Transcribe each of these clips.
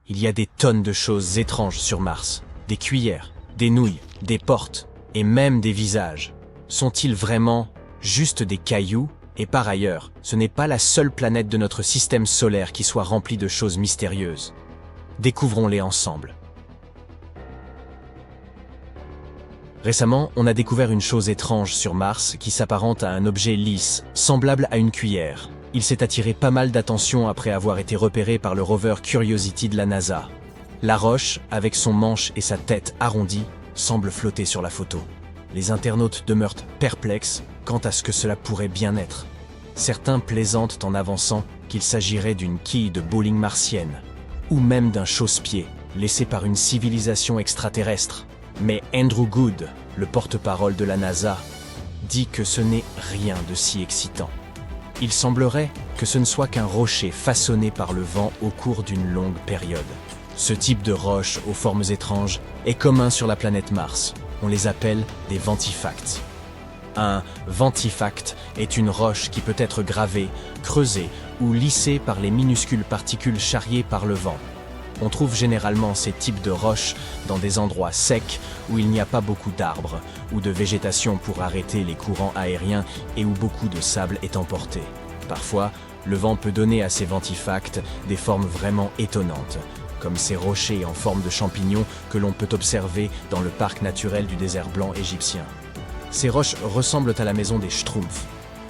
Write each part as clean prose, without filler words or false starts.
Il y a des tonnes de choses étranges sur Mars. Des cuillères, des nouilles, des portes, et même des visages. Sont-ils vraiment juste des cailloux? Et par ailleurs, ce n'est pas la seule planète de notre système solaire qui soit remplie de choses mystérieuses. Découvrons-les ensemble. Récemment, on a découvert une chose étrange sur Mars qui s'apparente à un objet lisse, semblable à une cuillère. Il s'est attiré pas mal d'attention après avoir été repéré par le rover Curiosity de la NASA. La roche, avec son manche et sa tête arrondie, semble flotter sur la photo. Les internautes demeurent perplexes quant à ce que cela pourrait bien être. Certains plaisantent en avançant qu'il s'agirait d'une quille de bowling martienne, ou même d'un chausse-pied laissé par une civilisation extraterrestre. Mais Andrew Good, le porte-parole de la NASA, dit que ce n'est rien de si excitant. Il semblerait que ce ne soit qu'un rocher façonné par le vent au cours d'une longue période. Ce type de roche aux formes étranges est commun sur la planète Mars. On les appelle des ventifacts. Un ventifact est une roche qui peut être gravée, creusée ou lissée par les minuscules particules charriées par le vent. On trouve généralement ces types de roches dans des endroits secs où il n'y a pas beaucoup d'arbres ou de végétation pour arrêter les courants aériens et où beaucoup de sable est emporté. Parfois, le vent peut donner à ces ventifacts des formes vraiment étonnantes, comme ces rochers en forme de champignons que l'on peut observer dans le parc naturel du désert blanc égyptien. Ces roches ressemblent à la maison des Schtroumpfs,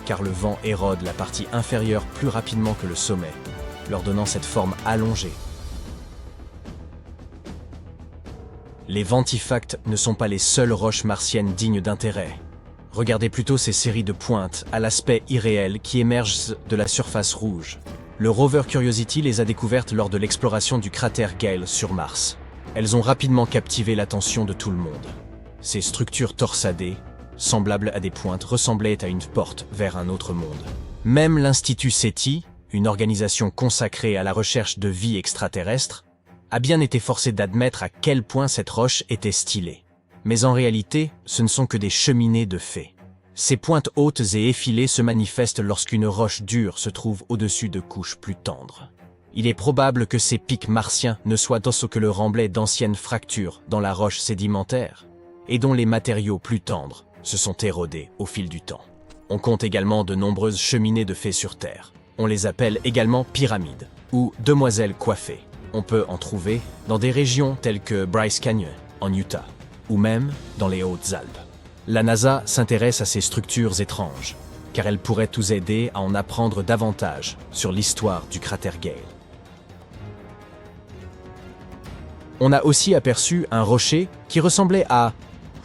car le vent érode la partie inférieure plus rapidement que le sommet, leur donnant cette forme allongée. Les ventifacts ne sont pas les seules roches martiennes dignes d'intérêt. Regardez plutôt ces séries de pointes à l'aspect irréel qui émergent de la surface rouge. Le rover Curiosity les a découvertes lors de l'exploration du cratère Gale sur Mars. Elles ont rapidement captivé l'attention de tout le monde. Ces structures torsadées, semblables à des pointes, ressemblaient à une porte vers un autre monde. Même l'Institut SETI, une organisation consacrée à la recherche de vie extraterrestre, a bien été forcé d'admettre à quel point cette roche était stylée. Mais en réalité, ce ne sont que des cheminées de faits. Ces pointes hautes et effilées se manifestent lorsqu'une roche dure se trouve au-dessus de couches plus tendres. Il est probable que ces pics martiens ne soient d'autre que le remblai d'anciennes fractures dans la roche sédimentaire, et dont les matériaux plus tendres se sont érodés au fil du temps. On compte également de nombreuses cheminées de faits sur Terre. On les appelle également pyramides, ou demoiselles coiffées. On peut en trouver dans des régions telles que Bryce Canyon, en Utah, ou même dans les Hautes-Alpes. La NASA s'intéresse à ces structures étranges, car elles pourraient nous aider à en apprendre davantage sur l'histoire du cratère Gale. On a aussi aperçu un rocher qui ressemblait à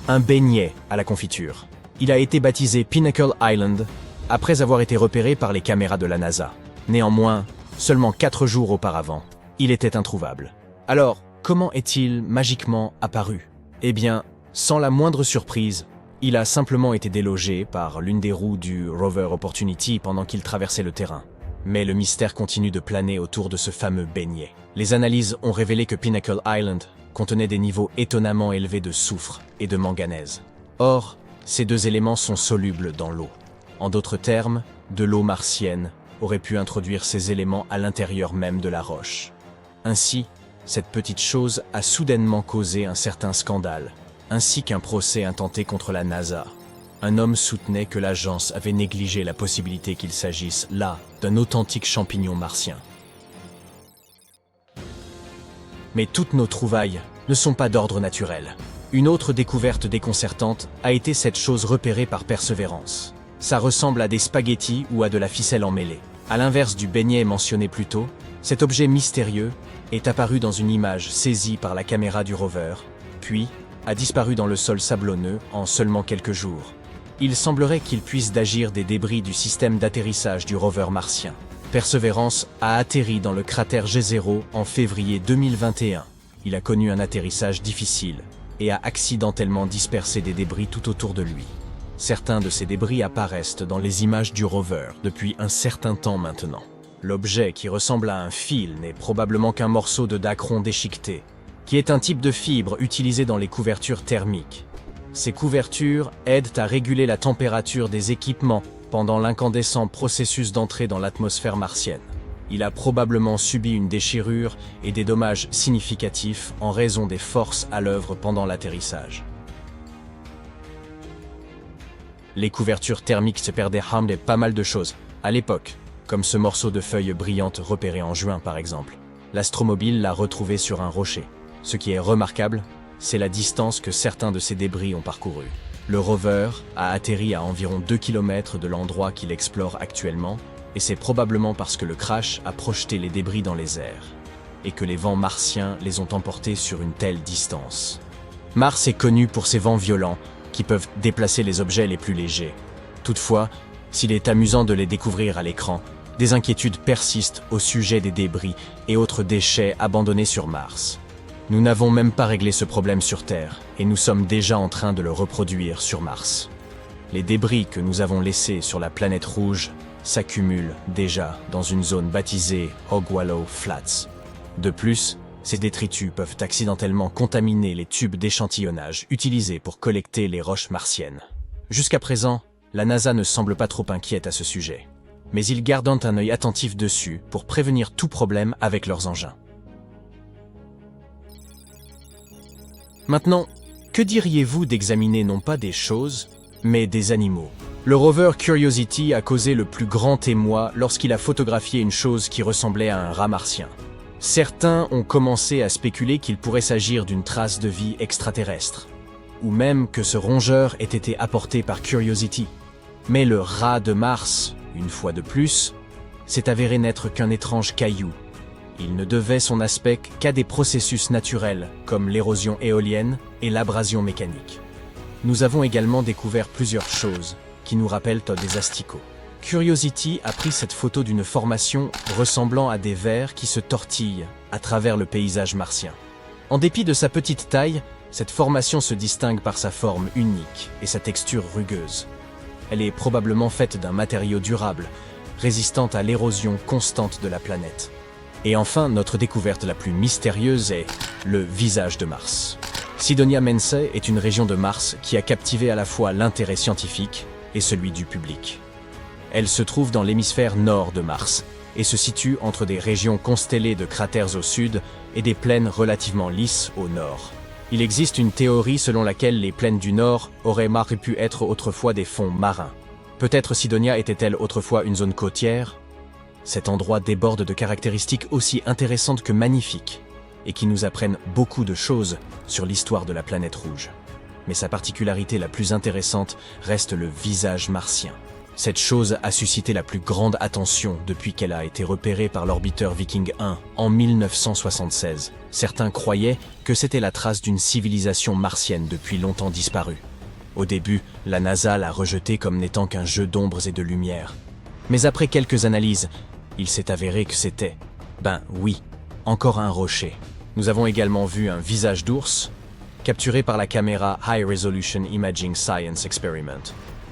un beignet à la confiture. Il a été baptisé Pinnacle Island après avoir été repéré par les caméras de la NASA. Néanmoins, seulement 4 jours auparavant, il était introuvable. Alors, comment est-il magiquement apparu? Eh bien, sans la moindre surprise, il a simplement été délogé par l'une des roues du rover Opportunity pendant qu'il traversait le terrain. Mais le mystère continue de planer autour de ce fameux beignet. Les analyses ont révélé que Pinnacle Island contenait des niveaux étonnamment élevés de soufre et de manganèse. Or, ces deux éléments sont solubles dans l'eau. En d'autres termes, de l'eau martienne aurait pu introduire ces éléments à l'intérieur même de la roche. Ainsi, cette petite chose a soudainement causé un certain scandale, ainsi qu'un procès intenté contre la NASA. Un homme soutenait que l'agence avait négligé la possibilité qu'il s'agisse là d'un authentique champignon martien. Mais toutes nos trouvailles ne sont pas d'ordre naturel. Une autre découverte déconcertante a été cette chose repérée par Perseverance. Ça ressemble à des spaghettis ou à de la ficelle emmêlée. À l'inverse du beignet mentionné plus tôt, cet objet mystérieux est apparu dans une image saisie par la caméra du rover, puis a disparu dans le sol sablonneux en seulement quelques jours. Il semblerait qu'il puisse d'agir des débris du système d'atterrissage du rover martien. Perseverance a atterri dans le cratère G0 en février 2021. Il a connu un atterrissage difficile et a accidentellement dispersé des débris tout autour de lui. Certains de ces débris apparaissent dans les images du rover depuis un certain temps maintenant. L'objet qui ressemble à un fil n'est probablement qu'un morceau de dacron déchiqueté, qui est un type de fibre utilisé dans les couvertures thermiques. Ces couvertures aident à réguler la température des équipements pendant l'incandescent processus d'entrée dans l'atmosphère martienne. Il a probablement subi une déchirure et des dommages significatifs en raison des forces à l'œuvre pendant l'atterrissage. Les couvertures thermiques se perdaient pas mal de choses à l'époque, comme ce morceau de feuilles brillantes repéré en juin par exemple. L'astromobile l'a retrouvé sur un rocher. Ce qui est remarquable, c'est la distance que certains de ces débris ont parcouru. Le rover a atterri à environ 2 km de l'endroit qu'il explore actuellement, et c'est probablement parce que le crash a projeté les débris dans les airs, et que les vents martiens les ont emportés sur une telle distance. Mars est connu pour ses vents violents, qui peuvent déplacer les objets les plus légers. Toutefois, s'il est amusant de les découvrir à l'écran, des inquiétudes persistent au sujet des débris et autres déchets abandonnés sur Mars. Nous n'avons même pas réglé ce problème sur Terre, et nous sommes déjà en train de le reproduire sur Mars. Les débris que nous avons laissés sur la planète rouge s'accumulent déjà dans une zone baptisée Ogwallow Flats. De plus, ces détritus peuvent accidentellement contaminer les tubes d'échantillonnage utilisés pour collecter les roches martiennes. Jusqu'à présent, la NASA ne semble pas trop inquiète à ce sujet, mais ils gardent un œil attentif dessus pour prévenir tout problème avec leurs engins. Maintenant, que diriez-vous d'examiner non pas des choses, mais des animaux? Le rover Curiosity a causé le plus grand émoi lorsqu'il a photographié une chose qui ressemblait à un rat martien. Certains ont commencé à spéculer qu'il pourrait s'agir d'une trace de vie extraterrestre, ou même que ce rongeur ait été apporté par Curiosity. Mais le rat de Mars, une fois de plus, s'est avéré n'être qu'un étrange caillou. Il ne devait son aspect qu'à des processus naturels, comme l'érosion éolienne et l'abrasion mécanique. Nous avons également découvert plusieurs choses qui nous rappellent des asticots. Curiosity a pris cette photo d'une formation ressemblant à des vers qui se tortillent à travers le paysage martien. En dépit de sa petite taille, cette formation se distingue par sa forme unique et sa texture rugueuse. Elle est probablement faite d'un matériau durable, résistant à l'érosion constante de la planète. Et enfin, notre découverte la plus mystérieuse est le visage de Mars. Cydonia Mensae est une région de Mars qui a captivé à la fois l'intérêt scientifique et celui du public. Elle se trouve dans l'hémisphère nord de Mars et se situe entre des régions constellées de cratères au sud et des plaines relativement lisses au nord. Il existe une théorie selon laquelle les plaines du nord auraient pu être autrefois des fonds marins. Peut-être Cydonia était-elle autrefois une zone côtière? Cet endroit déborde de caractéristiques aussi intéressantes que magnifiques, et qui nous apprennent beaucoup de choses sur l'histoire de la planète rouge. Mais sa particularité la plus intéressante reste le visage martien. Cette chose a suscité la plus grande attention depuis qu'elle a été repérée par l'orbiteur Viking 1 en 1976. Certains croyaient que c'était la trace d'une civilisation martienne depuis longtemps disparue. Au début, la NASA l'a rejeté comme n'étant qu'un jeu d'ombres et de lumière. Mais après quelques analyses, il s'est avéré que c'était, oui, encore un rocher. Nous avons également vu un visage d'ours, capturé par la caméra High Resolution Imaging Science Experiment.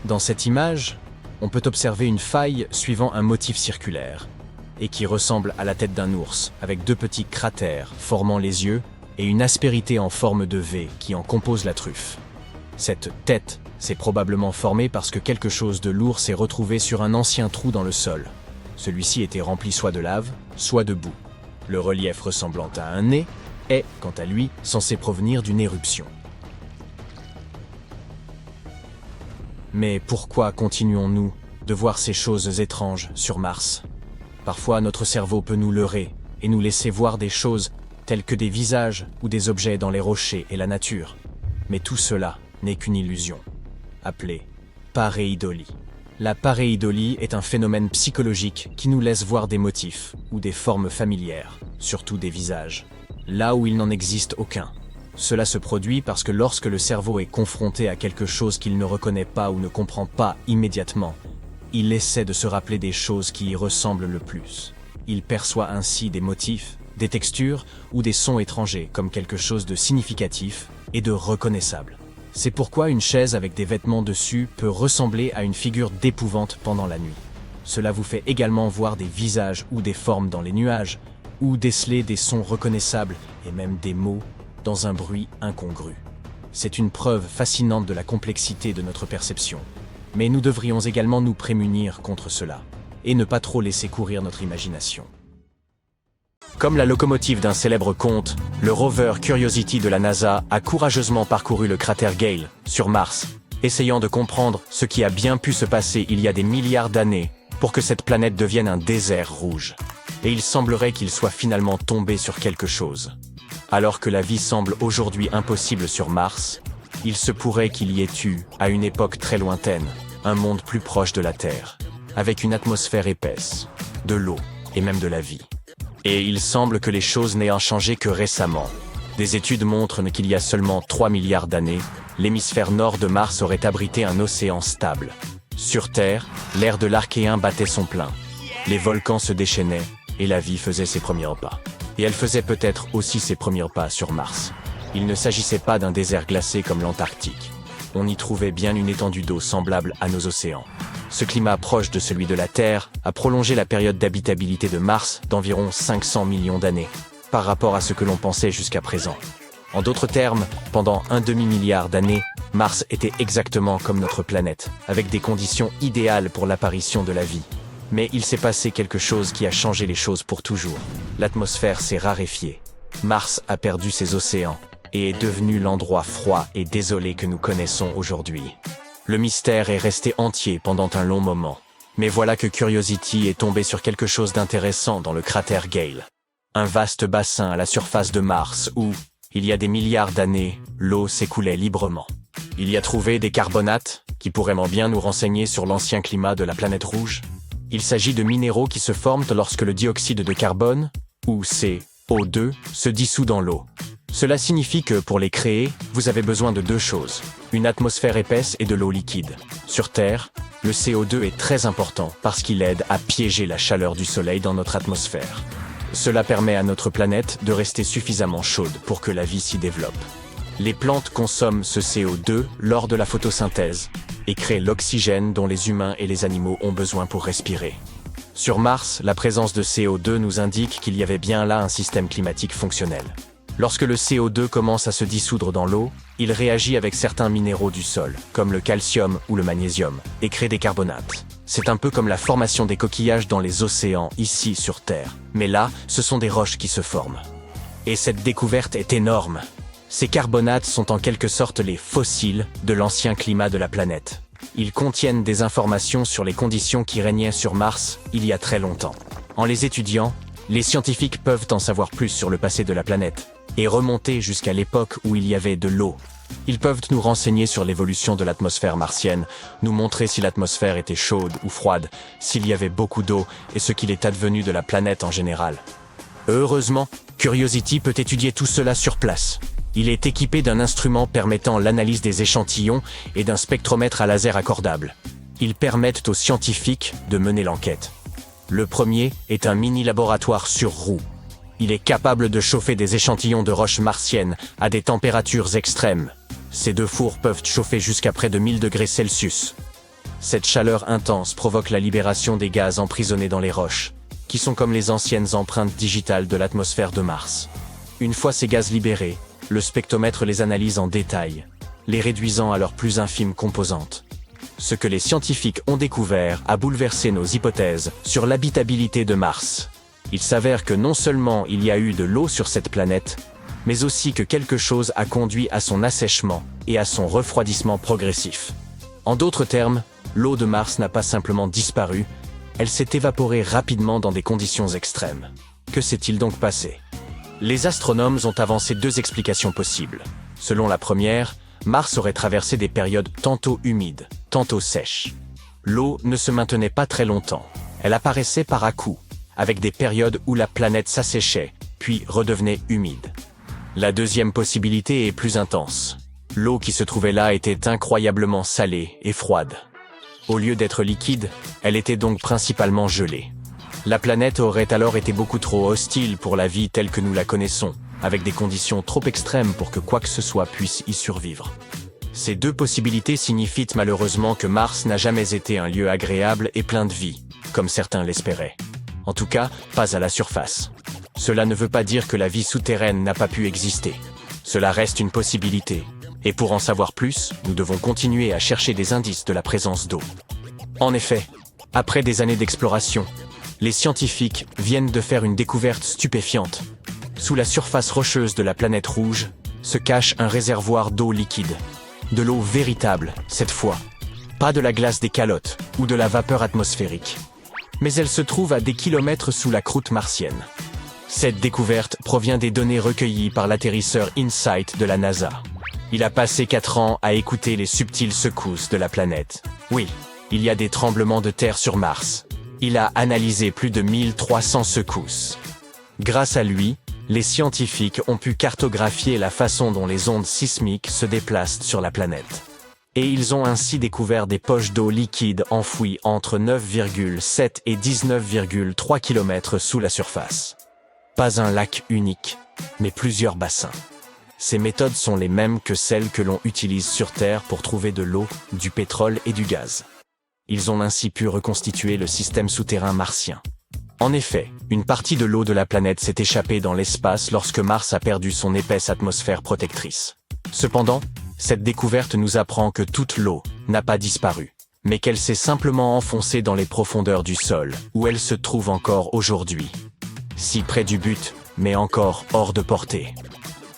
Dans cette image, on peut observer une faille suivant un motif circulaire, et qui ressemble à la tête d'un ours, avec deux petits cratères formant les yeux et une aspérité en forme de V qui en compose la truffe. Cette tête s'est probablement formée parce que quelque chose de lourd s'est retrouvé sur un ancien trou dans le sol. Celui-ci était rempli soit de lave, soit de boue. Le relief ressemblant à un nez est, quant à lui, censé provenir d'une éruption. Mais pourquoi continuons-nous de voir ces choses étranges sur Mars? Parfois, notre cerveau peut nous leurrer et nous laisser voir des choses telles que des visages ou des objets dans les rochers et la nature. Mais tout cela n'est qu'une illusion, appelée pareidolie. La pareidolie est un phénomène psychologique qui nous laisse voir des motifs ou des formes familières, surtout des visages, là où il n'en existe aucun. Cela se produit parce que lorsque le cerveau est confronté à quelque chose qu'il ne reconnaît pas ou ne comprend pas immédiatement, il essaie de se rappeler des choses qui y ressemblent le plus. Il perçoit ainsi des motifs, des textures ou des sons étrangers comme quelque chose de significatif et de reconnaissable. C'est pourquoi une chaise avec des vêtements dessus peut ressembler à une figure d'épouvante pendant la nuit. Cela vous fait également voir des visages ou des formes dans les nuages, ou déceler des sons reconnaissables et même des mots dans un bruit incongru. C'est une preuve fascinante de la complexité de notre perception. Mais nous devrions également nous prémunir contre cela, et ne pas trop laisser courir notre imagination. Comme la locomotive d'un célèbre conte, le rover Curiosity de la NASA a courageusement parcouru le cratère Gale, sur Mars, essayant de comprendre ce qui a bien pu se passer il y a des milliards d'années pour que cette planète devienne un désert rouge. Et il semblerait qu'il soit finalement tombé sur quelque chose. Alors que la vie semble aujourd'hui impossible sur Mars, il se pourrait qu'il y ait eu, à une époque très lointaine, un monde plus proche de la Terre, avec une atmosphère épaisse, de l'eau et même de la vie. Et il semble que les choses n'aient changé que récemment. Des études montrent qu'il y a seulement 3 milliards d'années, l'hémisphère nord de Mars aurait abrité un océan stable. Sur Terre, l'ère de l'Archéen battait son plein. Les volcans se déchaînaient et la vie faisait ses premiers pas. Et elle faisait peut-être aussi ses premiers pas sur Mars. Il ne s'agissait pas d'un désert glacé comme l'Antarctique. On y trouvait bien une étendue d'eau semblable à nos océans. Ce climat proche de celui de la Terre a prolongé la période d'habitabilité de Mars d'environ 500 millions d'années, par rapport à ce que l'on pensait jusqu'à présent. En d'autres termes, pendant un demi-milliard d'années, Mars était exactement comme notre planète, avec des conditions idéales pour l'apparition de la vie. Mais il s'est passé quelque chose qui a changé les choses pour toujours. L'atmosphère s'est raréfiée. Mars a perdu ses océans et est devenu l'endroit froid et désolé que nous connaissons aujourd'hui. Le mystère est resté entier pendant un long moment. Mais voilà que Curiosity est tombé sur quelque chose d'intéressant dans le cratère Gale. Un vaste bassin à la surface de Mars où, il y a des milliards d'années, l'eau s'écoulait librement. Il y a trouvé des carbonates qui pourraient bien nous renseigner sur l'ancien climat de la planète rouge. Il s'agit de minéraux qui se forment lorsque le dioxyde de carbone, ou CO2, se dissout dans l'eau. Cela signifie que, pour les créer, vous avez besoin de deux choses, une atmosphère épaisse et de l'eau liquide. Sur Terre, le CO2 est très important parce qu'il aide à piéger la chaleur du Soleil dans notre atmosphère. Cela permet à notre planète de rester suffisamment chaude pour que la vie s'y développe. Les plantes consomment ce CO2 lors de la photosynthèse et créent l'oxygène dont les humains et les animaux ont besoin pour respirer. Sur Mars, la présence de CO2 nous indique qu'il y avait bien là un système climatique fonctionnel. Lorsque le CO2 commence à se dissoudre dans l'eau, il réagit avec certains minéraux du sol, comme le calcium ou le magnésium, et crée des carbonates. C'est un peu comme la formation des coquillages dans les océans, ici sur Terre. Mais là, ce sont des roches qui se forment. Et cette découverte est énorme. Ces carbonates sont en quelque sorte les fossiles de l'ancien climat de la planète. Ils contiennent des informations sur les conditions qui régnaient sur Mars il y a très longtemps. En les étudiant, les scientifiques peuvent en savoir plus sur le passé de la planète et remonter jusqu'à l'époque où il y avait de l'eau. Ils peuvent nous renseigner sur l'évolution de l'atmosphère martienne, nous montrer si l'atmosphère était chaude ou froide, s'il y avait beaucoup d'eau et ce qu'il est advenu de la planète en général. Heureusement, Curiosity peut étudier tout cela sur place. Il est équipé d'un instrument permettant l'analyse des échantillons et d'un spectromètre à laser accordable. Ils permettent aux scientifiques de mener l'enquête. Le premier est un mini-laboratoire sur roue. Il est capable de chauffer des échantillons de roches martiennes à des températures extrêmes. Ces deux fours peuvent chauffer jusqu'à près de 1000 degrés Celsius. Cette chaleur intense provoque la libération des gaz emprisonnés dans les roches, qui sont comme les anciennes empreintes digitales de l'atmosphère de Mars. Une fois ces gaz libérés, le spectromètre les analyse en détail, les réduisant à leurs plus infimes composantes. Ce que les scientifiques ont découvert a bouleversé nos hypothèses sur l'habitabilité de Mars. Il s'avère que non seulement il y a eu de l'eau sur cette planète, mais aussi que quelque chose a conduit à son assèchement et à son refroidissement progressif. En d'autres termes, l'eau de Mars n'a pas simplement disparu, elle s'est évaporée rapidement dans des conditions extrêmes. Que s'est-il donc passé ? Les astronomes ont avancé deux explications possibles. Selon la première, Mars aurait traversé des périodes tantôt humides, tantôt sèches. L'eau ne se maintenait pas très longtemps. Elle apparaissait par à-coups, avec des périodes où la planète s'asséchait, puis redevenait humide. La deuxième possibilité est plus intense. L'eau qui se trouvait là était incroyablement salée et froide. Au lieu d'être liquide, elle était donc principalement gelée. La planète aurait alors été beaucoup trop hostile pour la vie telle que nous la connaissons, avec des conditions trop extrêmes pour que quoi que ce soit puisse y survivre. Ces deux possibilités signifient malheureusement que Mars n'a jamais été un lieu agréable et plein de vie, comme certains l'espéraient. En tout cas, pas à la surface. Cela ne veut pas dire que la vie souterraine n'a pas pu exister. Cela reste une possibilité. Et pour en savoir plus, nous devons continuer à chercher des indices de la présence d'eau. En effet, après des années d'exploration, Les scientifiques viennent de faire une découverte stupéfiante. Sous la surface rocheuse de la planète rouge se cache un réservoir d'eau liquide. De l'eau véritable, cette fois. Pas de la glace des calottes ou de la vapeur atmosphérique. Mais elle se trouve à des kilomètres sous la croûte martienne. Cette découverte provient des données recueillies par l'atterrisseur InSight de la NASA. Il a passé 4 ans à écouter les subtiles secousses de la planète. Oui, il y a des tremblements de terre sur Mars. Il a analysé plus de 1300 secousses. Grâce à lui, les scientifiques ont pu cartographier la façon dont les ondes sismiques se déplacent sur la planète. Et ils ont ainsi découvert des poches d'eau liquide enfouies entre 9,7 et 19,3 km sous la surface. Pas un lac unique, mais plusieurs bassins. Ces méthodes sont les mêmes que celles que l'on utilise sur Terre pour trouver de l'eau, du pétrole et du gaz. Ils ont ainsi pu reconstituer le système souterrain martien. En effet, une partie de l'eau de la planète s'est échappée dans l'espace lorsque Mars a perdu son épaisse atmosphère protectrice. Cependant, cette découverte nous apprend que toute l'eau n'a pas disparu, mais qu'elle s'est simplement enfoncée dans les profondeurs du sol, où elle se trouve encore aujourd'hui. Si près du but, mais encore hors de portée.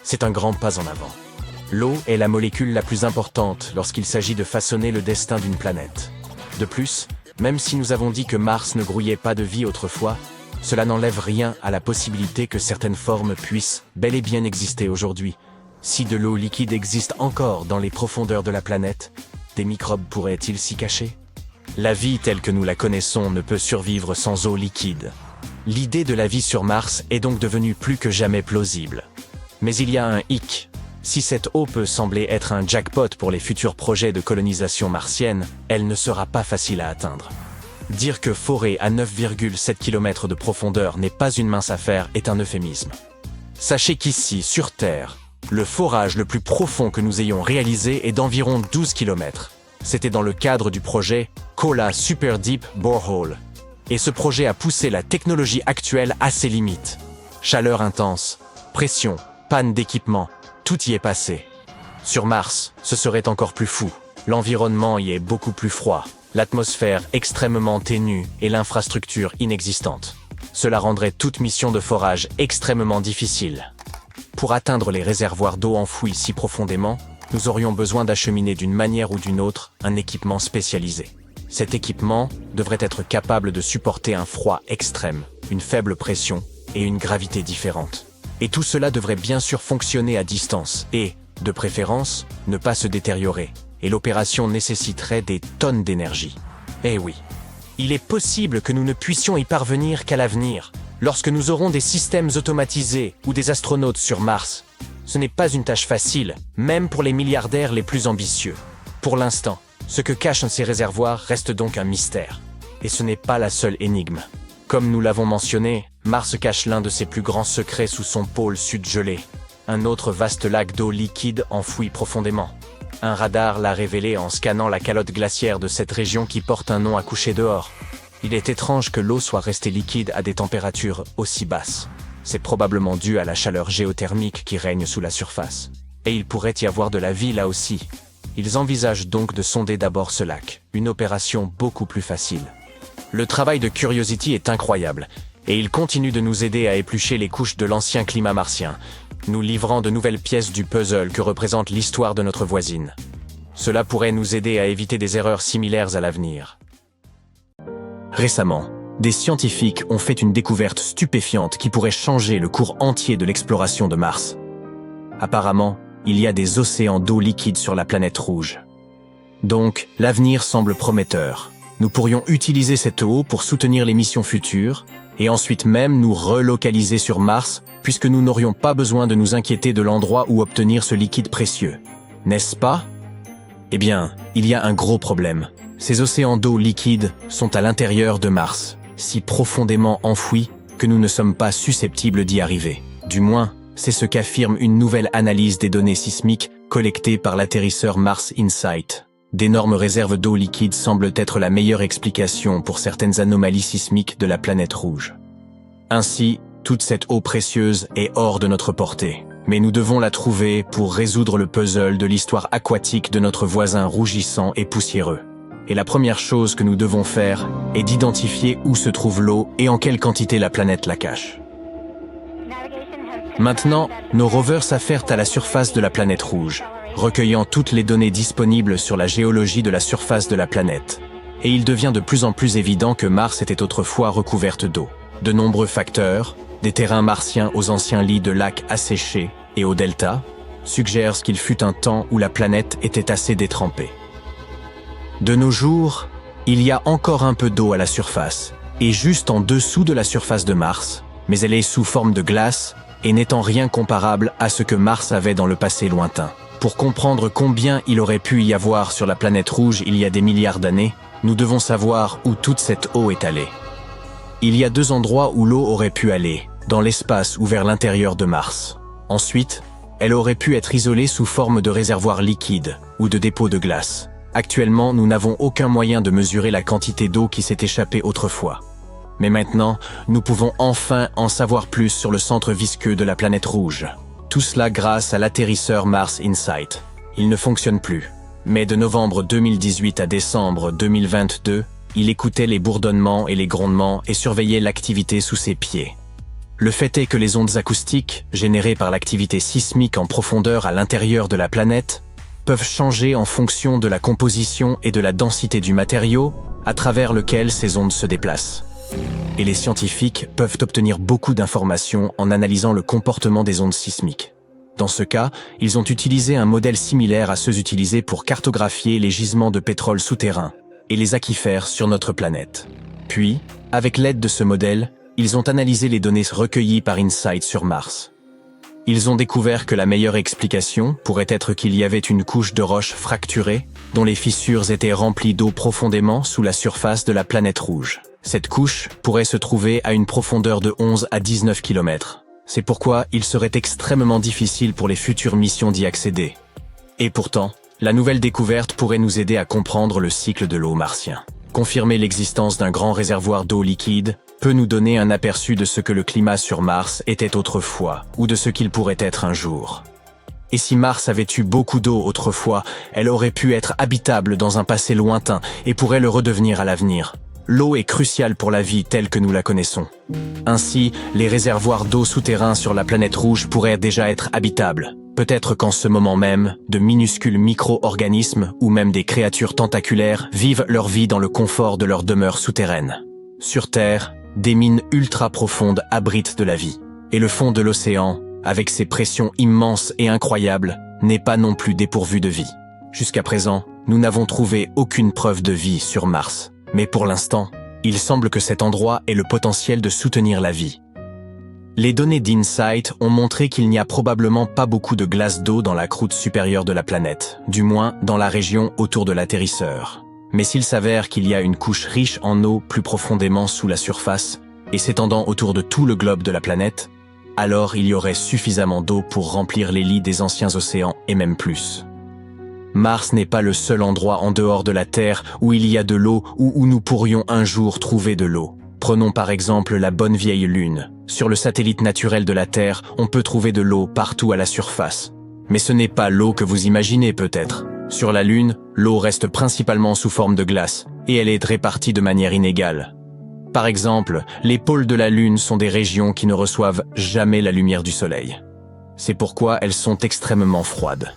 C'est un grand pas en avant. L'eau est la molécule la plus importante lorsqu'il s'agit de façonner le destin d'une planète. De plus, même si nous avons dit que Mars ne grouillait pas de vie autrefois, cela n'enlève rien à la possibilité que certaines formes puissent bel et bien exister aujourd'hui. Si de l'eau liquide existe encore dans les profondeurs de la planète, des microbes pourraient-ils s'y cacher? La vie telle que nous la connaissons ne peut survivre sans eau liquide. L'idée de la vie sur Mars est donc devenue plus que jamais plausible. Mais il y a un hic. Si cette eau peut sembler être un jackpot pour les futurs projets de colonisation martienne, elle ne sera pas facile à atteindre. Dire que forer à 9,7 km de profondeur n'est pas une mince affaire est un euphémisme. Sachez qu'ici, sur Terre, le forage le plus profond que nous ayons réalisé est d'environ 12 km. C'était dans le cadre du projet Kola Super Deep Borehole. Et ce projet a poussé la technologie actuelle à ses limites. Chaleur intense, pression, panne d'équipement, tout y est passé. Sur Mars, ce serait encore plus fou. L'environnement y est beaucoup plus froid, l'atmosphère extrêmement ténue et l'infrastructure inexistante. Cela rendrait toute mission de forage extrêmement difficile. Pour atteindre les réservoirs d'eau enfouis si profondément, nous aurions besoin d'acheminer d'une manière ou d'une autre un équipement spécialisé. Cet équipement devrait être capable de supporter un froid extrême, une faible pression et une gravité différente. Et tout cela devrait bien sûr fonctionner à distance et, de préférence, ne pas se détériorer. Et l'opération nécessiterait des tonnes d'énergie. Eh oui, il est possible que nous ne puissions y parvenir qu'à l'avenir, lorsque nous aurons des systèmes automatisés ou des astronautes sur Mars. Ce n'est pas une tâche facile, même pour les milliardaires les plus ambitieux. Pour l'instant, ce que cachent ces réservoirs reste donc un mystère. Et ce n'est pas la seule énigme. Comme nous l'avons mentionné, Mars cache l'un de ses plus grands secrets sous son pôle sud gelé. Un autre vaste lac d'eau liquide enfoui profondément. Un radar l'a révélé en scannant la calotte glaciaire de cette région qui porte un nom à coucher dehors. Il est étrange que l'eau soit restée liquide à des températures aussi basses. C'est probablement dû à la chaleur géothermique qui règne sous la surface. Et il pourrait y avoir de la vie là aussi. Ils envisagent donc de sonder d'abord ce lac, une opération beaucoup plus facile. Le travail de Curiosity est incroyable, et il continue de nous aider à éplucher les couches de l'ancien climat martien, nous livrant de nouvelles pièces du puzzle que représente l'histoire de notre voisine. Cela pourrait nous aider à éviter des erreurs similaires à l'avenir. Récemment, des scientifiques ont fait une découverte stupéfiante qui pourrait changer le cours entier de l'exploration de Mars. Apparemment, il y a des océans d'eau liquide sur la planète rouge. Donc, l'avenir semble prometteur. Nous pourrions utiliser cette eau pour soutenir les missions futures, et ensuite même nous relocaliser sur Mars, puisque nous n'aurions pas besoin de nous inquiéter de l'endroit où obtenir ce liquide précieux. N'est-ce pas? Eh bien, il y a un gros problème. Ces océans d'eau liquide sont à l'intérieur de Mars, si profondément enfouis que nous ne sommes pas susceptibles d'y arriver. Du moins, c'est ce qu'affirme une nouvelle analyse des données sismiques collectées par l'atterrisseur Mars InSight. D'énormes réserves d'eau liquide semblent être la meilleure explication pour certaines anomalies sismiques de la planète rouge. Ainsi, toute cette eau précieuse est hors de notre portée. Mais nous devons la trouver pour résoudre le puzzle de l'histoire aquatique de notre voisin rougissant et poussiéreux. Et la première chose que nous devons faire est d'identifier où se trouve l'eau et en quelle quantité la planète la cache. Maintenant, nos rovers s'affairent à la surface de la planète rouge, recueillant toutes les données disponibles sur la géologie de la surface de la planète. Et il devient de plus en plus évident que Mars était autrefois recouverte d'eau. De nombreux facteurs, des terrains martiens aux anciens lits de lacs asséchés et aux deltas, suggèrent qu'il fut un temps où la planète était assez détrempée. De nos jours, il y a encore un peu d'eau à la surface, et juste en dessous de la surface de Mars, mais elle est sous forme de glace et n'étant rien comparable à ce que Mars avait dans le passé lointain. Pour comprendre combien il aurait pu y avoir sur la planète rouge il y a des milliards d'années, nous devons savoir où toute cette eau est allée. Il y a 2 endroits où l'eau aurait pu aller, dans l'espace ou vers l'intérieur de Mars. Ensuite, elle aurait pu être isolée sous forme de réservoirs liquides ou de dépôts de glace. Actuellement, nous n'avons aucun moyen de mesurer la quantité d'eau qui s'est échappée autrefois. Mais maintenant, nous pouvons enfin en savoir plus sur le centre visqueux de la planète rouge. Tout cela grâce à l'atterrisseur Mars Insight. Il ne fonctionne plus. Mais de novembre 2018 à décembre 2022, il écoutait les bourdonnements et les grondements et surveillait l'activité sous ses pieds. Le fait est que les ondes acoustiques, générées par l'activité sismique en profondeur à l'intérieur de la planète, peuvent changer en fonction de la composition et de la densité du matériau à travers lequel ces ondes se déplacent. Et les scientifiques peuvent obtenir beaucoup d'informations en analysant le comportement des ondes sismiques. Dans ce cas, ils ont utilisé un modèle similaire à ceux utilisés pour cartographier les gisements de pétrole souterrains et les aquifères sur notre planète. Puis, avec l'aide de ce modèle, ils ont analysé les données recueillies par InSight sur Mars. Ils ont découvert que la meilleure explication pourrait être qu'il y avait une couche de roches fracturées dont les fissures étaient remplies d'eau profondément sous la surface de la planète rouge. Cette couche pourrait se trouver à une profondeur de 11 à 19 km. C'est pourquoi il serait extrêmement difficile pour les futures missions d'y accéder. Et pourtant, la nouvelle découverte pourrait nous aider à comprendre le cycle de l'eau martien. Confirmer l'existence d'un grand réservoir d'eau liquide peut nous donner un aperçu de ce que le climat sur Mars était autrefois, ou de ce qu'il pourrait être un jour. Et si Mars avait eu beaucoup d'eau autrefois, elle aurait pu être habitable dans un passé lointain et pourrait le redevenir à l'avenir. L'eau est cruciale pour la vie telle que nous la connaissons. Ainsi, les réservoirs d'eau souterrains sur la planète rouge pourraient déjà être habitables. Peut-être qu'en ce moment même, de minuscules micro-organismes ou même des créatures tentaculaires vivent leur vie dans le confort de leur demeure souterraine. Sur Terre, des mines ultra profondes abritent de la vie. Et le fond de l'océan, avec ses pressions immenses et incroyables, n'est pas non plus dépourvu de vie. Jusqu'à présent, nous n'avons trouvé aucune preuve de vie sur Mars. Mais pour l'instant, il semble que cet endroit ait le potentiel de soutenir la vie. Les données d'InSight ont montré qu'il n'y a probablement pas beaucoup de glace d'eau dans la croûte supérieure de la planète, du moins dans la région autour de l'atterrisseur. Mais s'il s'avère qu'il y a une couche riche en eau plus profondément sous la surface et s'étendant autour de tout le globe de la planète, alors il y aurait suffisamment d'eau pour remplir les lits des anciens océans et même plus. Mars n'est pas le seul endroit en dehors de la Terre où il y a de l'eau ou où nous pourrions un jour trouver de l'eau. Prenons par exemple la bonne vieille Lune. Sur le satellite naturel de la Terre, on peut trouver de l'eau partout à la surface. Mais ce n'est pas l'eau que vous imaginez peut-être. Sur la Lune, l'eau reste principalement sous forme de glace, et elle est répartie de manière inégale. Par exemple, les pôles de la Lune sont des régions qui ne reçoivent jamais la lumière du Soleil. C'est pourquoi elles sont extrêmement froides.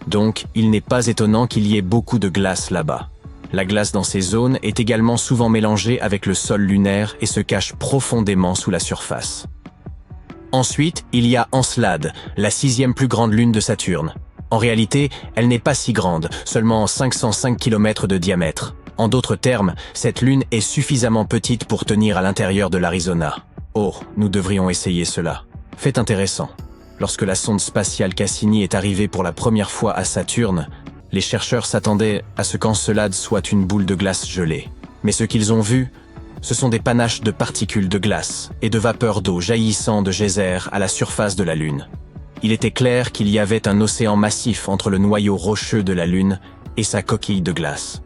Donc, il n'est pas étonnant qu'il y ait beaucoup de glace là-bas. La glace dans ces zones est également souvent mélangée avec le sol lunaire et se cache profondément sous la surface. Ensuite, il y a Encelade, la 6e plus grande lune de Saturne. En réalité, elle n'est pas si grande, seulement 505 km de diamètre. En d'autres termes, cette lune est suffisamment petite pour tenir à l'intérieur de l'Arizona. Oh, nous devrions essayer cela. Fait intéressant. Lorsque la sonde spatiale Cassini est arrivée pour la première fois à Saturne, les chercheurs s'attendaient à ce qu'Encelade soit une boule de glace gelée. Mais ce qu'ils ont vu, ce sont des panaches de particules de glace et de vapeur d'eau jaillissant de geysers à la surface de la Lune. Il était clair qu'il y avait un océan massif entre le noyau rocheux de la Lune et sa coquille de glace.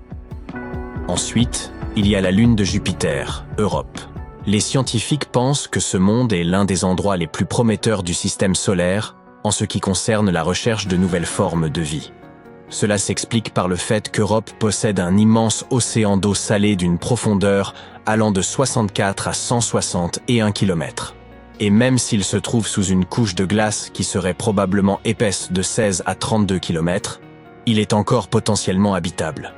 Ensuite, il y a la Lune de Jupiter, Europe. Les scientifiques pensent que ce monde est l'un des endroits les plus prometteurs du système solaire en ce qui concerne la recherche de nouvelles formes de vie. Cela s'explique par le fait qu'Europe possède un immense océan d'eau salée d'une profondeur allant de 64 à 161 km. Et même s'il se trouve sous une couche de glace qui serait probablement épaisse de 16 à 32 km, il est encore potentiellement habitable.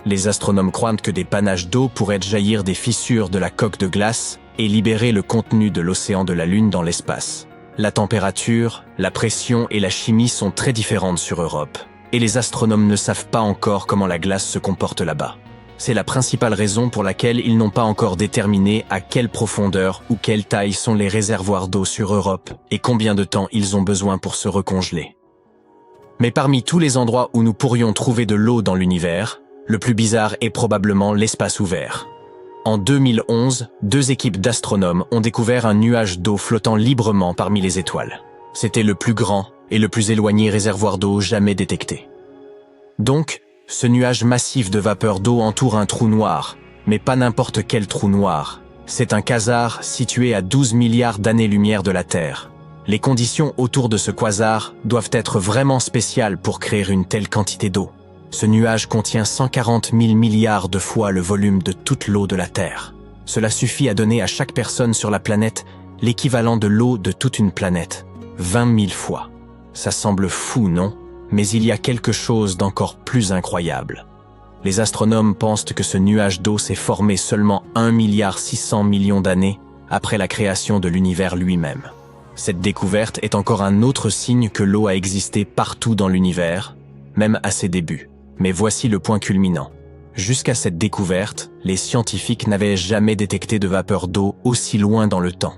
Les astronomes croient que des panaches d'eau pourraient jaillir des fissures de la coque de glace et libérer le contenu de l'océan de la Lune dans l'espace. La température, la pression et la chimie sont très différentes sur Europe, et les astronomes ne savent pas encore comment la glace se comporte là-bas. C'est la principale raison pour laquelle ils n'ont pas encore déterminé à quelle profondeur ou quelle taille sont les réservoirs d'eau sur Europe et combien de temps ils ont besoin pour se recongeler. Mais parmi tous les endroits où nous pourrions trouver de l'eau dans l'univers, le plus bizarre est probablement l'espace ouvert. En 2011, 2 équipes d'astronomes ont découvert un nuage d'eau flottant librement parmi les étoiles. C'était le plus grand et le plus éloigné réservoir d'eau jamais détecté. Donc, ce nuage massif de vapeur d'eau entoure un trou noir, mais pas n'importe quel trou noir. C'est un quasar situé à 12 milliards d'années-lumière de la Terre. Les conditions autour de ce quasar doivent être vraiment spéciales pour créer une telle quantité d'eau. Ce nuage contient 140 000 milliards de fois le volume de toute l'eau de la Terre. Cela suffit à donner à chaque personne sur la planète l'équivalent de l'eau de toute une planète, 20 000 fois. Ça semble fou, non? Mais il y a quelque chose d'encore plus incroyable. Les astronomes pensent que ce nuage d'eau s'est formé seulement 1,6 milliard d'années après la création de l'univers lui-même. Cette découverte est encore un autre signe que l'eau a existé partout dans l'univers, même à ses débuts. Mais voici le point culminant. Jusqu'à cette découverte, les scientifiques n'avaient jamais détecté de vapeur d'eau aussi loin dans le temps.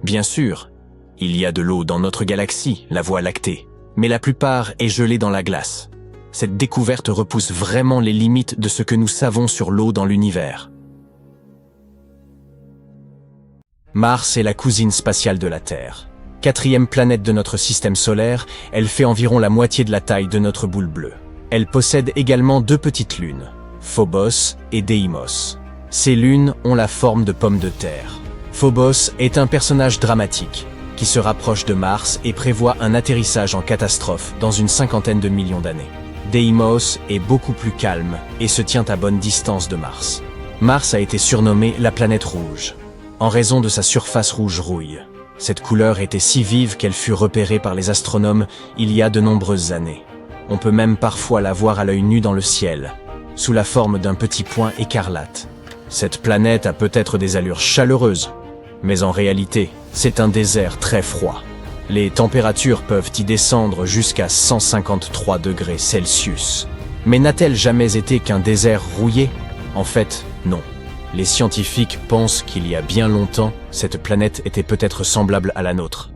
Bien sûr, il y a de l'eau dans notre galaxie, la Voie lactée, mais la plupart est gelée dans la glace. Cette découverte repousse vraiment les limites de ce que nous savons sur l'eau dans l'univers. Mars est la cousine spatiale de la Terre. 4e planète de notre système solaire, elle fait environ la moitié de la taille de notre boule bleue. Elle possède également 2 petites lunes, Phobos et Deimos. Ces lunes ont la forme de pommes de terre. Phobos est un personnage dramatique qui se rapproche de Mars et prévoit un atterrissage en catastrophe dans une 50aine de millions d'années. Deimos est beaucoup plus calme et se tient à bonne distance de Mars. Mars a été surnommée la planète rouge, en raison de sa surface rouge rouille. Cette couleur était si vive qu'elle fut repérée par les astronomes il y a de nombreuses années. On peut même parfois la voir à l'œil nu dans le ciel, sous la forme d'un petit point écarlate. Cette planète a peut-être des allures chaleureuses, mais en réalité, c'est un désert très froid. Les températures peuvent y descendre jusqu'à 153 degrés Celsius. Mais n'a-t-elle jamais été qu'un désert rouillé? En fait, non. Les scientifiques pensent qu'il y a bien longtemps, cette planète était peut-être semblable à la nôtre.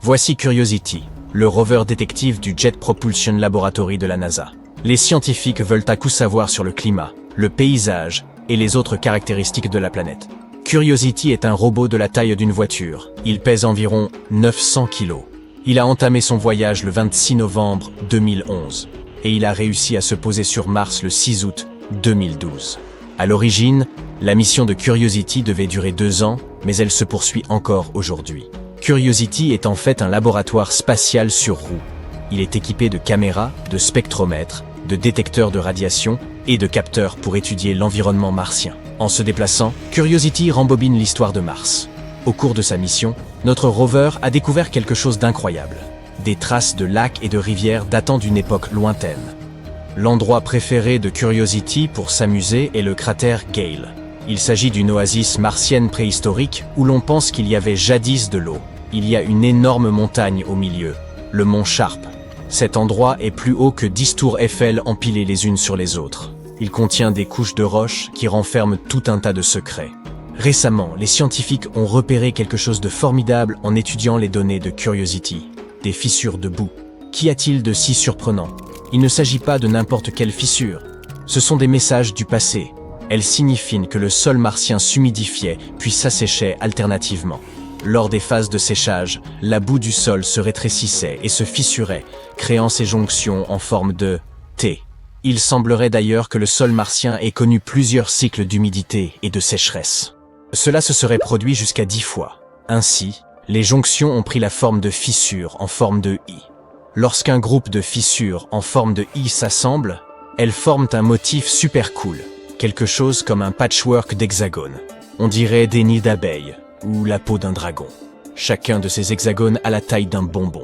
Voici Curiosity, le rover détective du Jet Propulsion Laboratory de la NASA. Les scientifiques veulent à coup savoir sur le climat, le paysage et les autres caractéristiques de la planète. Curiosity est un robot de la taille d'une voiture. Il pèse environ 900 kg. Il a entamé son voyage le 26 novembre 2011 et il a réussi à se poser sur Mars le 6 août 2012. À l'origine, la mission de Curiosity devait durer 2 ans, mais elle se poursuit encore aujourd'hui. Curiosity est en fait un laboratoire spatial sur roues. Il est équipé de caméras, de spectromètres, de détecteurs de radiation et de capteurs pour étudier l'environnement martien. En se déplaçant, Curiosity rembobine l'histoire de Mars. Au cours de sa mission, notre rover a découvert quelque chose d'incroyable. Des traces de lacs et de rivières datant d'une époque lointaine. L'endroit préféré de Curiosity pour s'amuser est le cratère Gale. Il s'agit d'une oasis martienne préhistorique où l'on pense qu'il y avait jadis de l'eau. Il y a une énorme montagne au milieu, le mont Sharp. Cet endroit est plus haut que 10 tours Eiffel empilées les unes sur les autres. Il contient des couches de roches qui renferment tout un tas de secrets. Récemment, les scientifiques ont repéré quelque chose de formidable en étudiant les données de Curiosity. Des fissures de boue. Qu'y a-t-il de si surprenant? Il ne s'agit pas de n'importe quelle fissure. Ce sont des messages du passé. Elles signifient que le sol martien s'humidifiait puis s'asséchait alternativement. Lors des phases de séchage, la boue du sol se rétrécissait et se fissurait, créant ces jonctions en forme de T. Il semblerait d'ailleurs que le sol martien ait connu plusieurs cycles d'humidité et de sécheresse. Cela se serait produit jusqu'à 10 fois. Ainsi, les jonctions ont pris la forme de fissures en forme de I. Lorsqu'un groupe de fissures en forme de I s'assemblent, elles forment un motif super cool, quelque chose comme un patchwork d'hexagones. On dirait des nids d'abeilles ou la peau d'un dragon. Chacun de ces hexagones a la taille d'un bonbon.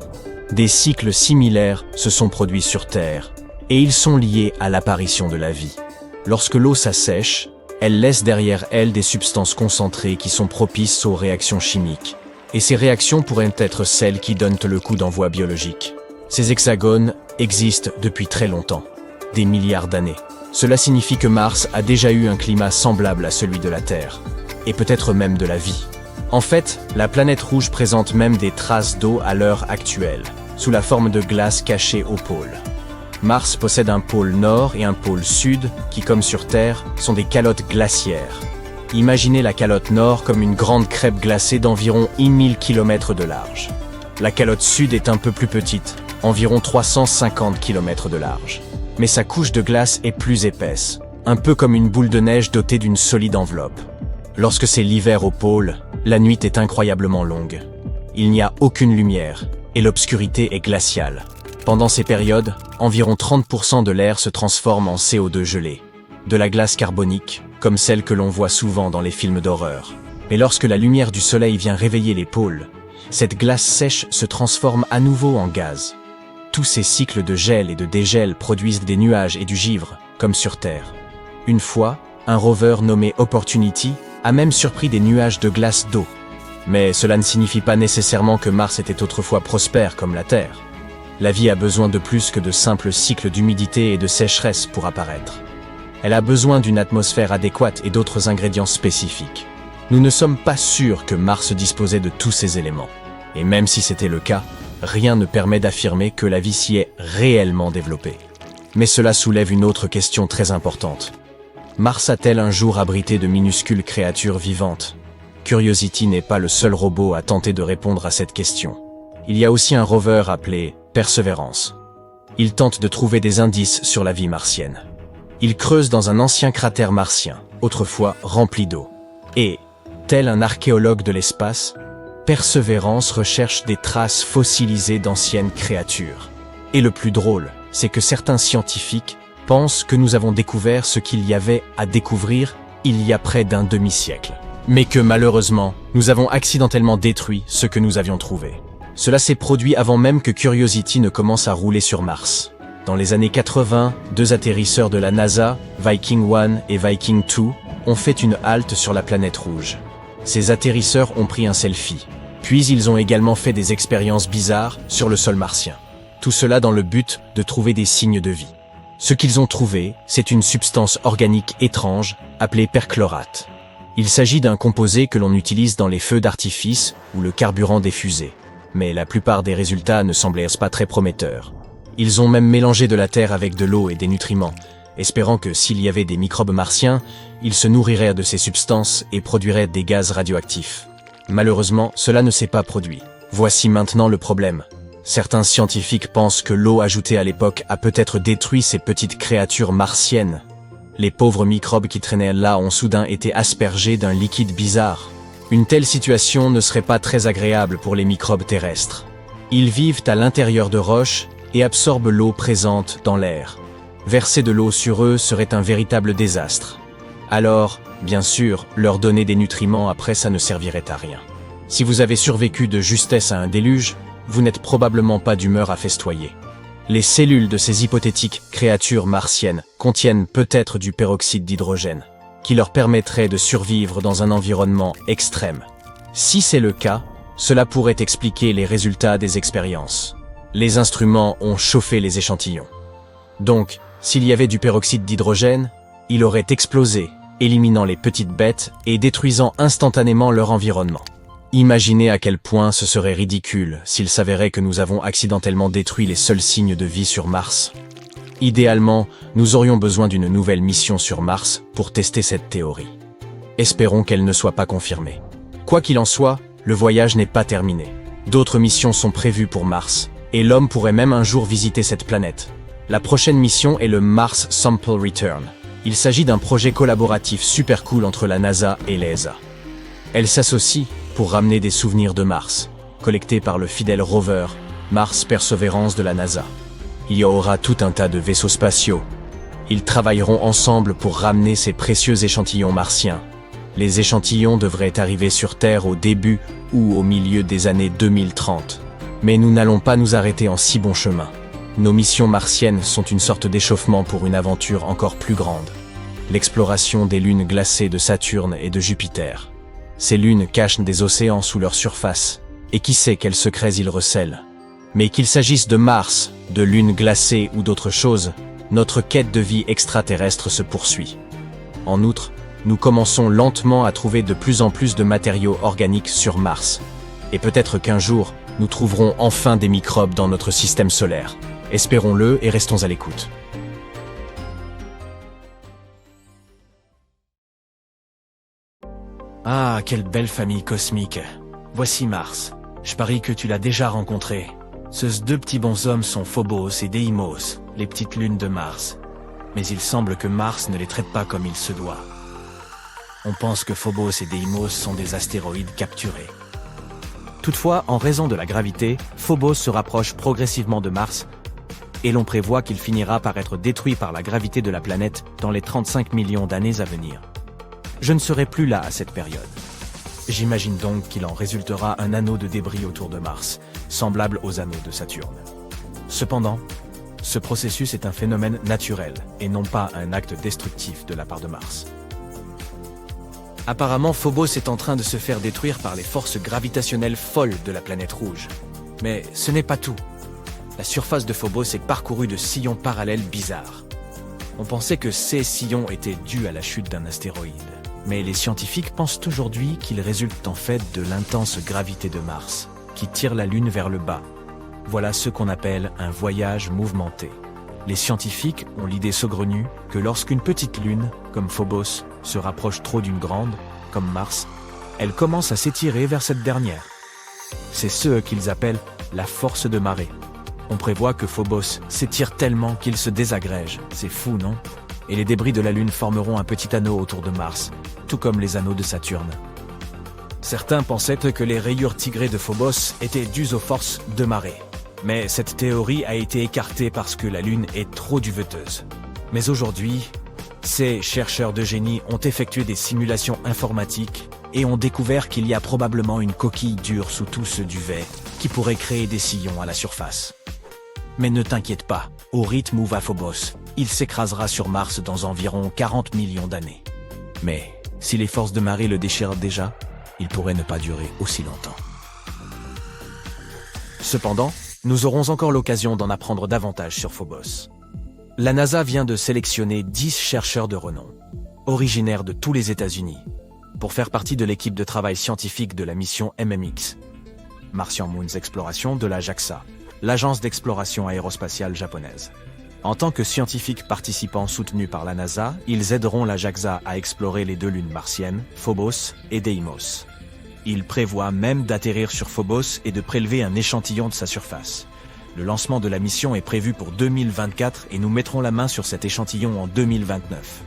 Des cycles similaires se sont produits sur Terre, et ils sont liés à l'apparition de la vie. Lorsque l'eau s'assèche, elle laisse derrière elle des substances concentrées qui sont propices aux réactions chimiques. Et ces réactions pourraient être celles qui donnent le coup d'envoi biologique. Ces hexagones existent depuis très longtemps, des milliards d'années. Cela signifie que Mars a déjà eu un climat semblable à celui de la Terre, et peut-être même de la vie. En fait, la planète rouge présente même des traces d'eau à l'heure actuelle, sous la forme de glace cachée au pôle. Mars possède un pôle nord et un pôle sud qui, comme sur Terre, sont des calottes glaciaires. Imaginez la calotte nord comme une grande crêpe glacée d'environ 1000 km de large. La calotte sud est un peu plus petite, environ 350 km de large. Mais sa couche de glace est plus épaisse, un peu comme une boule de neige dotée d'une solide enveloppe. Lorsque c'est l'hiver au pôle, la nuit est incroyablement longue. Il n'y a aucune lumière, et l'obscurité est glaciale. Pendant ces périodes, environ 30% de l'air se transforme en CO2 gelé, de la glace carbonique, comme celle que l'on voit souvent dans les films d'horreur. Mais lorsque la lumière du soleil vient réveiller les pôles, cette glace sèche se transforme à nouveau en gaz. Tous ces cycles de gel et de dégel produisent des nuages et du givre, comme sur Terre. Une fois, un rover nommé Opportunity a même surpris des nuages de glace d'eau. Mais cela ne signifie pas nécessairement que Mars était autrefois prospère comme la Terre. La vie a besoin de plus que de simples cycles d'humidité et de sécheresse pour apparaître. Elle a besoin d'une atmosphère adéquate et d'autres ingrédients spécifiques. Nous ne sommes pas sûrs que Mars disposait de tous ces éléments. Et même si c'était le cas, rien ne permet d'affirmer que la vie s'y est réellement développée. Mais cela soulève une autre question très importante. Mars a-t-elle un jour abrité de minuscules créatures vivantes? Curiosity n'est pas le seul robot à tenter de répondre à cette question. Il y a aussi un rover appelé Perseverance. Il tente de trouver des indices sur la vie martienne. Il creuse dans un ancien cratère martien, autrefois rempli d'eau. Et, tel un archéologue de l'espace, Perseverance recherche des traces fossilisées d'anciennes créatures. Et le plus drôle, c'est que certains scientifiques pensent que nous avons découvert ce qu'il y avait à découvrir il y a près d'un demi-siècle. Mais que malheureusement, nous avons accidentellement détruit ce que nous avions trouvé. Cela s'est produit avant même que Curiosity ne commence à rouler sur Mars. Dans les années 80, 2 atterrisseurs de la NASA, Viking 1 et Viking 2, ont fait une halte sur la planète rouge. Ces atterrisseurs ont pris un selfie. Puis ils ont également fait des expériences bizarres sur le sol martien. Tout cela dans le but de trouver des signes de vie. Ce qu'ils ont trouvé, c'est une substance organique étrange appelée perchlorate. Il s'agit d'un composé que l'on utilise dans les feux d'artifice ou le carburant des fusées. Mais la plupart des résultats ne semblaient pas très prometteurs. Ils ont même mélangé de la terre avec de l'eau et des nutriments, espérant que s'il y avait des microbes martiens, ils se nourriraient de ces substances et produiraient des gaz radioactifs. Malheureusement, cela ne s'est pas produit. Voici maintenant le problème. Certains scientifiques pensent que l'eau ajoutée à l'époque a peut-être détruit ces petites créatures martiennes. Les pauvres microbes qui traînaient là ont soudain été aspergés d'un liquide bizarre. Une telle situation ne serait pas très agréable pour les microbes terrestres. Ils vivent à l'intérieur de roches et absorbent l'eau présente dans l'air. Verser de l'eau sur eux serait un véritable désastre. Alors, bien sûr, leur donner des nutriments après ça ne servirait à rien. Si vous avez survécu de justesse à un déluge, vous n'êtes probablement pas d'humeur à festoyer. Les cellules de ces hypothétiques créatures martiennes contiennent peut-être du peroxyde d'hydrogène, qui leur permettrait de survivre dans un environnement extrême. Si c'est le cas, cela pourrait expliquer les résultats des expériences. Les instruments ont chauffé les échantillons. Donc, s'il y avait du peroxyde d'hydrogène, il aurait explosé, éliminant les petites bêtes et détruisant instantanément leur environnement. Imaginez à quel point ce serait ridicule s'il s'avérait que nous avons accidentellement détruit les seuls signes de vie sur Mars. Idéalement, nous aurions besoin d'une nouvelle mission sur Mars pour tester cette théorie. Espérons qu'elle ne soit pas confirmée. Quoi qu'il en soit, le voyage n'est pas terminé. D'autres missions sont prévues pour Mars, et l'homme pourrait même un jour visiter cette planète. La prochaine mission est le Mars Sample Return. Il s'agit d'un projet collaboratif super cool entre la NASA et l'ESA. Elle s'associe pour ramener des souvenirs de Mars, collectés par le fidèle rover Mars Perseverance de la NASA. Il y aura tout un tas de vaisseaux spatiaux. Ils travailleront ensemble pour ramener ces précieux échantillons martiens. Les échantillons devraient arriver sur Terre au début ou au milieu des années 2030. Mais nous n'allons pas nous arrêter en si bon chemin. Nos missions martiennes sont une sorte d'échauffement pour une aventure encore plus grande. L'exploration des lunes glacées de Saturne et de Jupiter. Ces lunes cachent des océans sous leur surface, et qui sait quels secrets ils recèlent. Mais qu'il s'agisse de Mars, de lunes glacées ou d'autres choses, notre quête de vie extraterrestre se poursuit. En outre, nous commençons lentement à trouver de plus en plus de matériaux organiques sur Mars. Et peut-être qu'un jour, nous trouverons enfin des microbes dans notre système solaire. Espérons-le et restons à l'écoute. Ah, quelle belle famille cosmique. Voici Mars. Je parie que tu l'as déjà rencontré. Ces deux petits bonshommes sont Phobos et Deimos, les petites lunes de Mars. Mais il semble que Mars ne les traite pas comme il se doit. On pense que Phobos et Deimos sont des astéroïdes capturés. Toutefois, en raison de la gravité, Phobos se rapproche progressivement de Mars, et l'on prévoit qu'il finira par être détruit par la gravité de la planète dans les 35 millions d'années à venir. Je ne serai plus là à cette période. J'imagine donc qu'il en résultera un anneau de débris autour de Mars, semblable aux anneaux de Saturne. Cependant, ce processus est un phénomène naturel, et non pas un acte destructif de la part de Mars. Apparemment, Phobos est en train de se faire détruire par les forces gravitationnelles folles de la planète rouge. Mais ce n'est pas tout. La surface de Phobos est parcourue de sillons parallèles bizarres. On pensait que ces sillons étaient dus à la chute d'un astéroïde. Mais les scientifiques pensent aujourd'hui qu'ils résultent en fait de l'intense gravité de Mars, qui tire la Lune vers le bas. Voilà ce qu'on appelle un voyage mouvementé. Les scientifiques ont l'idée saugrenue que lorsqu'une petite lune, comme Phobos, se rapproche trop d'une grande, comme Mars, elle commence à s'étirer vers cette dernière. C'est ce qu'ils appellent la force de marée. On prévoit que Phobos s'étire tellement qu'il se désagrège. C'est fou, non? Et les débris de la Lune formeront un petit anneau autour de Mars, tout comme les anneaux de Saturne. Certains pensaient que les rayures tigrées de Phobos étaient dues aux forces de marée. Mais cette théorie a été écartée parce que la Lune est trop duveteuse. Mais aujourd'hui, ces chercheurs de génie ont effectué des simulations informatiques et ont découvert qu'il y a probablement une coquille dure sous tout ce duvet qui pourrait créer des sillons à la surface. Mais ne t'inquiète pas, au rythme où va Phobos, il s'écrasera sur Mars dans environ 40 millions d'années. Mais si les forces de marée le déchirent déjà, il pourrait ne pas durer aussi longtemps. Cependant, nous aurons encore l'occasion d'en apprendre davantage sur Phobos. La NASA vient de sélectionner 10 chercheurs de renom, originaires de tous les États-Unis, pour faire partie de l'équipe de travail scientifique de la mission MMX, Martian Moons Exploration de la JAXA, l'agence d'exploration aérospatiale japonaise. En tant que scientifiques participants soutenus par la NASA, ils aideront la JAXA à explorer les deux lunes martiennes, Phobos et Deimos. Ils prévoient même d'atterrir sur Phobos et de prélever un échantillon de sa surface. Le lancement de la mission est prévu pour 2024 et nous mettrons la main sur cet échantillon en 2029.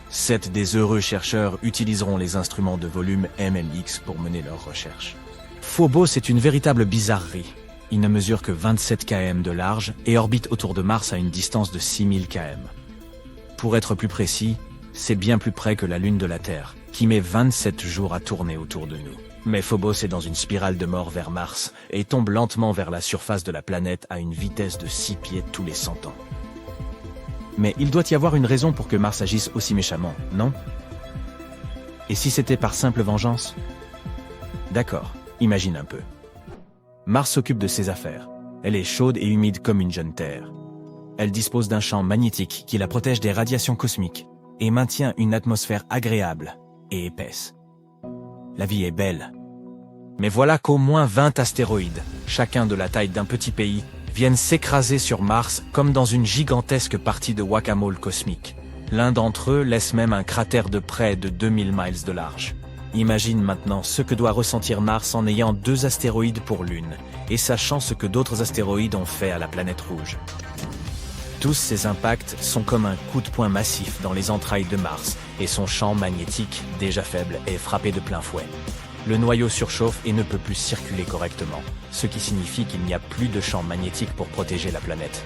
7 des heureux chercheurs utiliseront les instruments de volume MMX pour mener leurs recherches. Phobos est une véritable bizarrerie. Il ne mesure que 27 km de large et orbite autour de Mars à une distance de 6000 km. Pour être plus précis, c'est bien plus près que la Lune de la Terre, qui met 27 jours à tourner autour de nous. Mais Phobos est dans une spirale de mort vers Mars et tombe lentement vers la surface de la planète à une vitesse de 6 pieds tous les 100 ans. Mais il doit y avoir une raison pour que Mars agisse aussi méchamment, non? Et si c'était par simple vengeance? D'accord, imagine un peu. Mars s'occupe de ses affaires. Elle est chaude et humide comme une jeune Terre. Elle dispose d'un champ magnétique qui la protège des radiations cosmiques et maintient une atmosphère agréable et épaisse. La vie est belle. Mais voilà qu'au moins 20 astéroïdes, chacun de la taille d'un petit pays, viennent s'écraser sur Mars comme dans une gigantesque partie de whack-a-mole cosmique. L'un d'entre eux laisse même un cratère de près de 2000 miles de large. Imagine maintenant ce que doit ressentir Mars en ayant 2 astéroïdes pour Lune, et sachant ce que d'autres astéroïdes ont fait à la planète rouge. Tous ces impacts sont comme un coup de poing massif dans les entrailles de Mars, et son champ magnétique, déjà faible, est frappé de plein fouet. Le noyau surchauffe et ne peut plus circuler correctement, ce qui signifie qu'il n'y a plus de champ magnétique pour protéger la planète.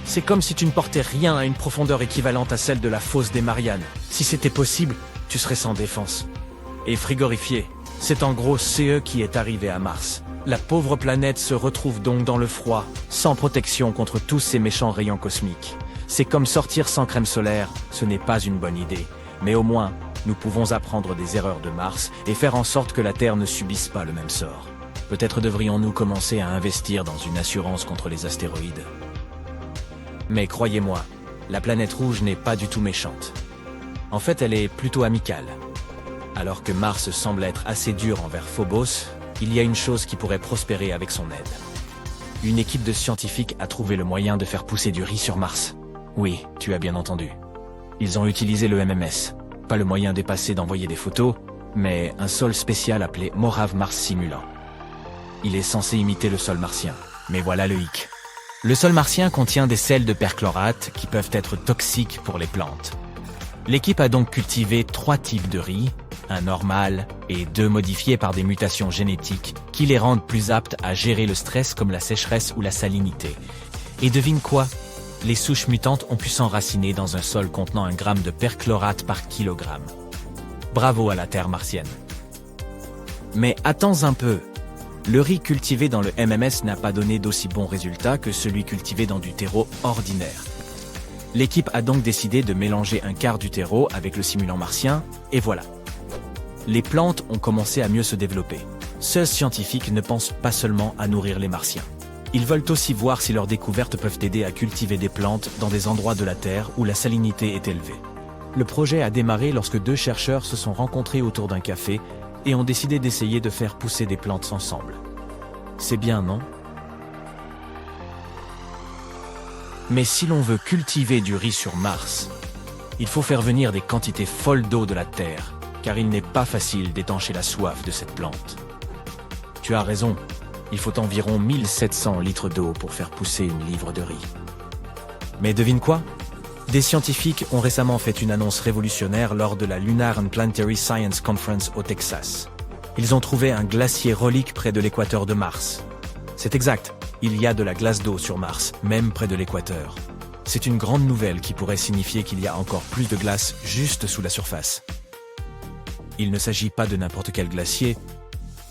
C'est comme si tu ne portais rien à une profondeur équivalente à celle de la fosse des Mariannes. Si c'était possible, tu serais sans défense. Et frigorifié, c'est en gros ce qui est arrivé à Mars. La pauvre planète se retrouve donc dans le froid, sans protection contre tous ces méchants rayons cosmiques. C'est comme sortir sans crème solaire, ce n'est pas une bonne idée. Mais au moins, nous pouvons apprendre des erreurs de Mars et faire en sorte que la Terre ne subisse pas le même sort. Peut-être devrions-nous commencer à investir dans une assurance contre les astéroïdes. Mais croyez-moi, la planète rouge n'est pas du tout méchante. En fait, elle est plutôt amicale. Alors que Mars semble être assez dur envers Phobos, il y a une chose qui pourrait prospérer avec son aide. Une équipe de scientifiques a trouvé le moyen de faire pousser du riz sur Mars. Oui, tu as bien entendu. Ils ont utilisé le MMS. Pas le moyen dépassé d'envoyer des photos, mais un sol spécial appelé Morave Mars Simulant. Il est censé imiter le sol martien. Mais voilà le hic. Le sol martien contient des sels de perchlorate qui peuvent être toxiques pour les plantes. L'équipe a donc cultivé 3 types de riz, un normal et 2 modifiés par des mutations génétiques qui les rendent plus aptes à gérer le stress comme la sécheresse ou la salinité. Et devine quoi? Les souches mutantes ont pu s'enraciner dans un sol contenant 1 gramme de perchlorate par kilogramme. Bravo à la Terre martienne. Mais attends un peu. Le riz cultivé dans le MMS n'a pas donné d'aussi bons résultats que celui cultivé dans du terreau ordinaire. L'équipe a donc décidé de mélanger un quart du terreau avec le simulant martien, et voilà. Les plantes ont commencé à mieux se développer. Ces scientifiques ne pensent pas seulement à nourrir les martiens. Ils veulent aussi voir si leurs découvertes peuvent aider à cultiver des plantes dans des endroits de la Terre où la salinité est élevée. Le projet a démarré lorsque 2 chercheurs se sont rencontrés autour d'un café et ont décidé d'essayer de faire pousser des plantes ensemble. C'est bien, non? Mais si l'on veut cultiver du riz sur Mars, il faut faire venir des quantités folles d'eau de la Terre, car il n'est pas facile d'étancher la soif de cette plante. Tu as raison, il faut environ 1700 litres d'eau pour faire pousser une livre de riz. Mais devine quoi? Des scientifiques ont récemment fait une annonce révolutionnaire lors de la Lunar and Planetary Science Conference au Texas. Ils ont trouvé un glacier relique près de l'équateur de Mars. C'est exact, il y a de la glace d'eau sur Mars, même près de l'équateur. C'est une grande nouvelle qui pourrait signifier qu'il y a encore plus de glace juste sous la surface. Il ne s'agit pas de n'importe quel glacier,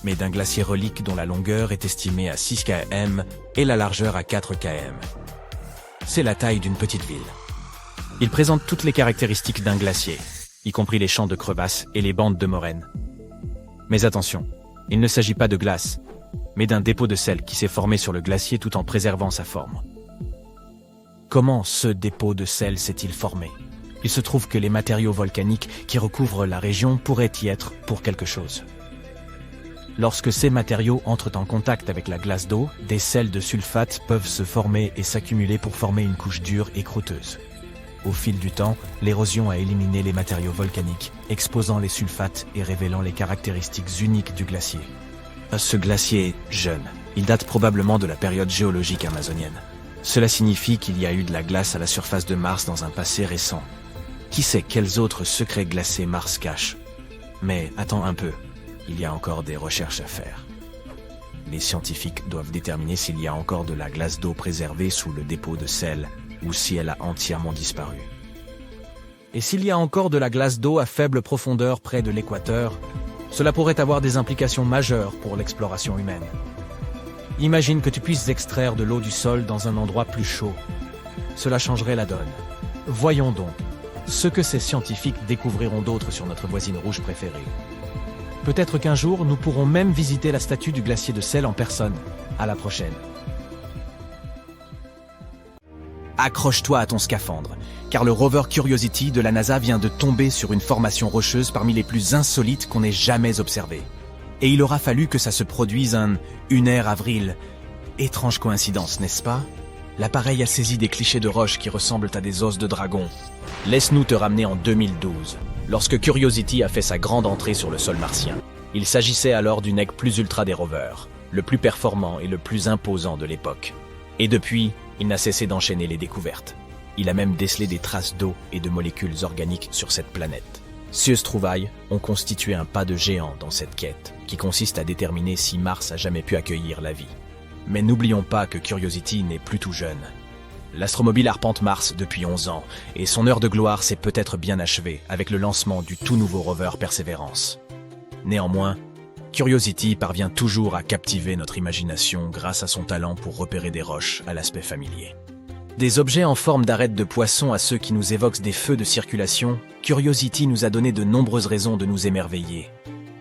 mais d'un glacier relique dont la longueur est estimée à 6 km et la largeur à 4 km. C'est la taille d'une petite ville. Il présente toutes les caractéristiques d'un glacier, y compris les champs de crevasses et les bandes de moraines. Mais attention, il ne s'agit pas de glace, mais d'un dépôt de sel qui s'est formé sur le glacier tout en préservant sa forme. Comment ce dépôt de sel s'est-il formé? Il se trouve que les matériaux volcaniques qui recouvrent la région pourraient y être pour quelque chose. Lorsque ces matériaux entrent en contact avec la glace d'eau, des sels de sulfate peuvent se former et s'accumuler pour former une couche dure et croûteuse. Au fil du temps, l'érosion a éliminé les matériaux volcaniques, exposant les sulfates et révélant les caractéristiques uniques du glacier. Ce glacier est jeune. Il date probablement de la période géologique amazonienne. Cela signifie qu'il y a eu de la glace à la surface de Mars dans un passé récent. Qui sait quels autres secrets glacés Mars cache? Mais attends un peu, il y a encore des recherches à faire. Les scientifiques doivent déterminer s'il y a encore de la glace d'eau préservée sous le dépôt de sel ou si elle a entièrement disparu. Et s'il y a encore de la glace d'eau à faible profondeur près de l'équateur, cela pourrait avoir des implications majeures pour l'exploration humaine. Imagine que tu puisses extraire de l'eau du sol dans un endroit plus chaud. Cela changerait la donne. Voyons donc ce que ces scientifiques découvriront d'autre sur notre voisine rouge préférée. Peut-être qu'un jour, nous pourrons même visiter la statue du glacier de sel en personne. À la prochaine. Accroche-toi à ton scaphandre, car le rover Curiosity de la NASA vient de tomber sur une formation rocheuse parmi les plus insolites qu'on ait jamais observées. Et il aura fallu que ça se produise un lunaire avril. Étrange coïncidence, n'est-ce pas? L'appareil a saisi des clichés de roches qui ressemblent à des os de dragon. Laisse-nous te ramener en 2012, lorsque Curiosity a fait sa grande entrée sur le sol martien. Il s'agissait alors du nec plus ultra des rovers, le plus performant et le plus imposant de l'époque. Et depuis, il n'a cessé d'enchaîner les découvertes. Il a même décelé des traces d'eau et de molécules organiques sur cette planète. Ces trouvailles ont constitué un pas de géant dans cette quête, qui consiste à déterminer si Mars a jamais pu accueillir la vie. Mais n'oublions pas que Curiosity n'est plus tout jeune. L'astromobile arpente Mars depuis 11 ans, et son heure de gloire s'est peut-être bien achevée avec le lancement du tout nouveau rover Perseverance. Néanmoins, Curiosity parvient toujours à captiver notre imagination grâce à son talent pour repérer des roches à l'aspect familier. Des objets en forme d'arêtes de poisson à ceux qui nous évoquent des feux de circulation, Curiosity nous a donné de nombreuses raisons de nous émerveiller.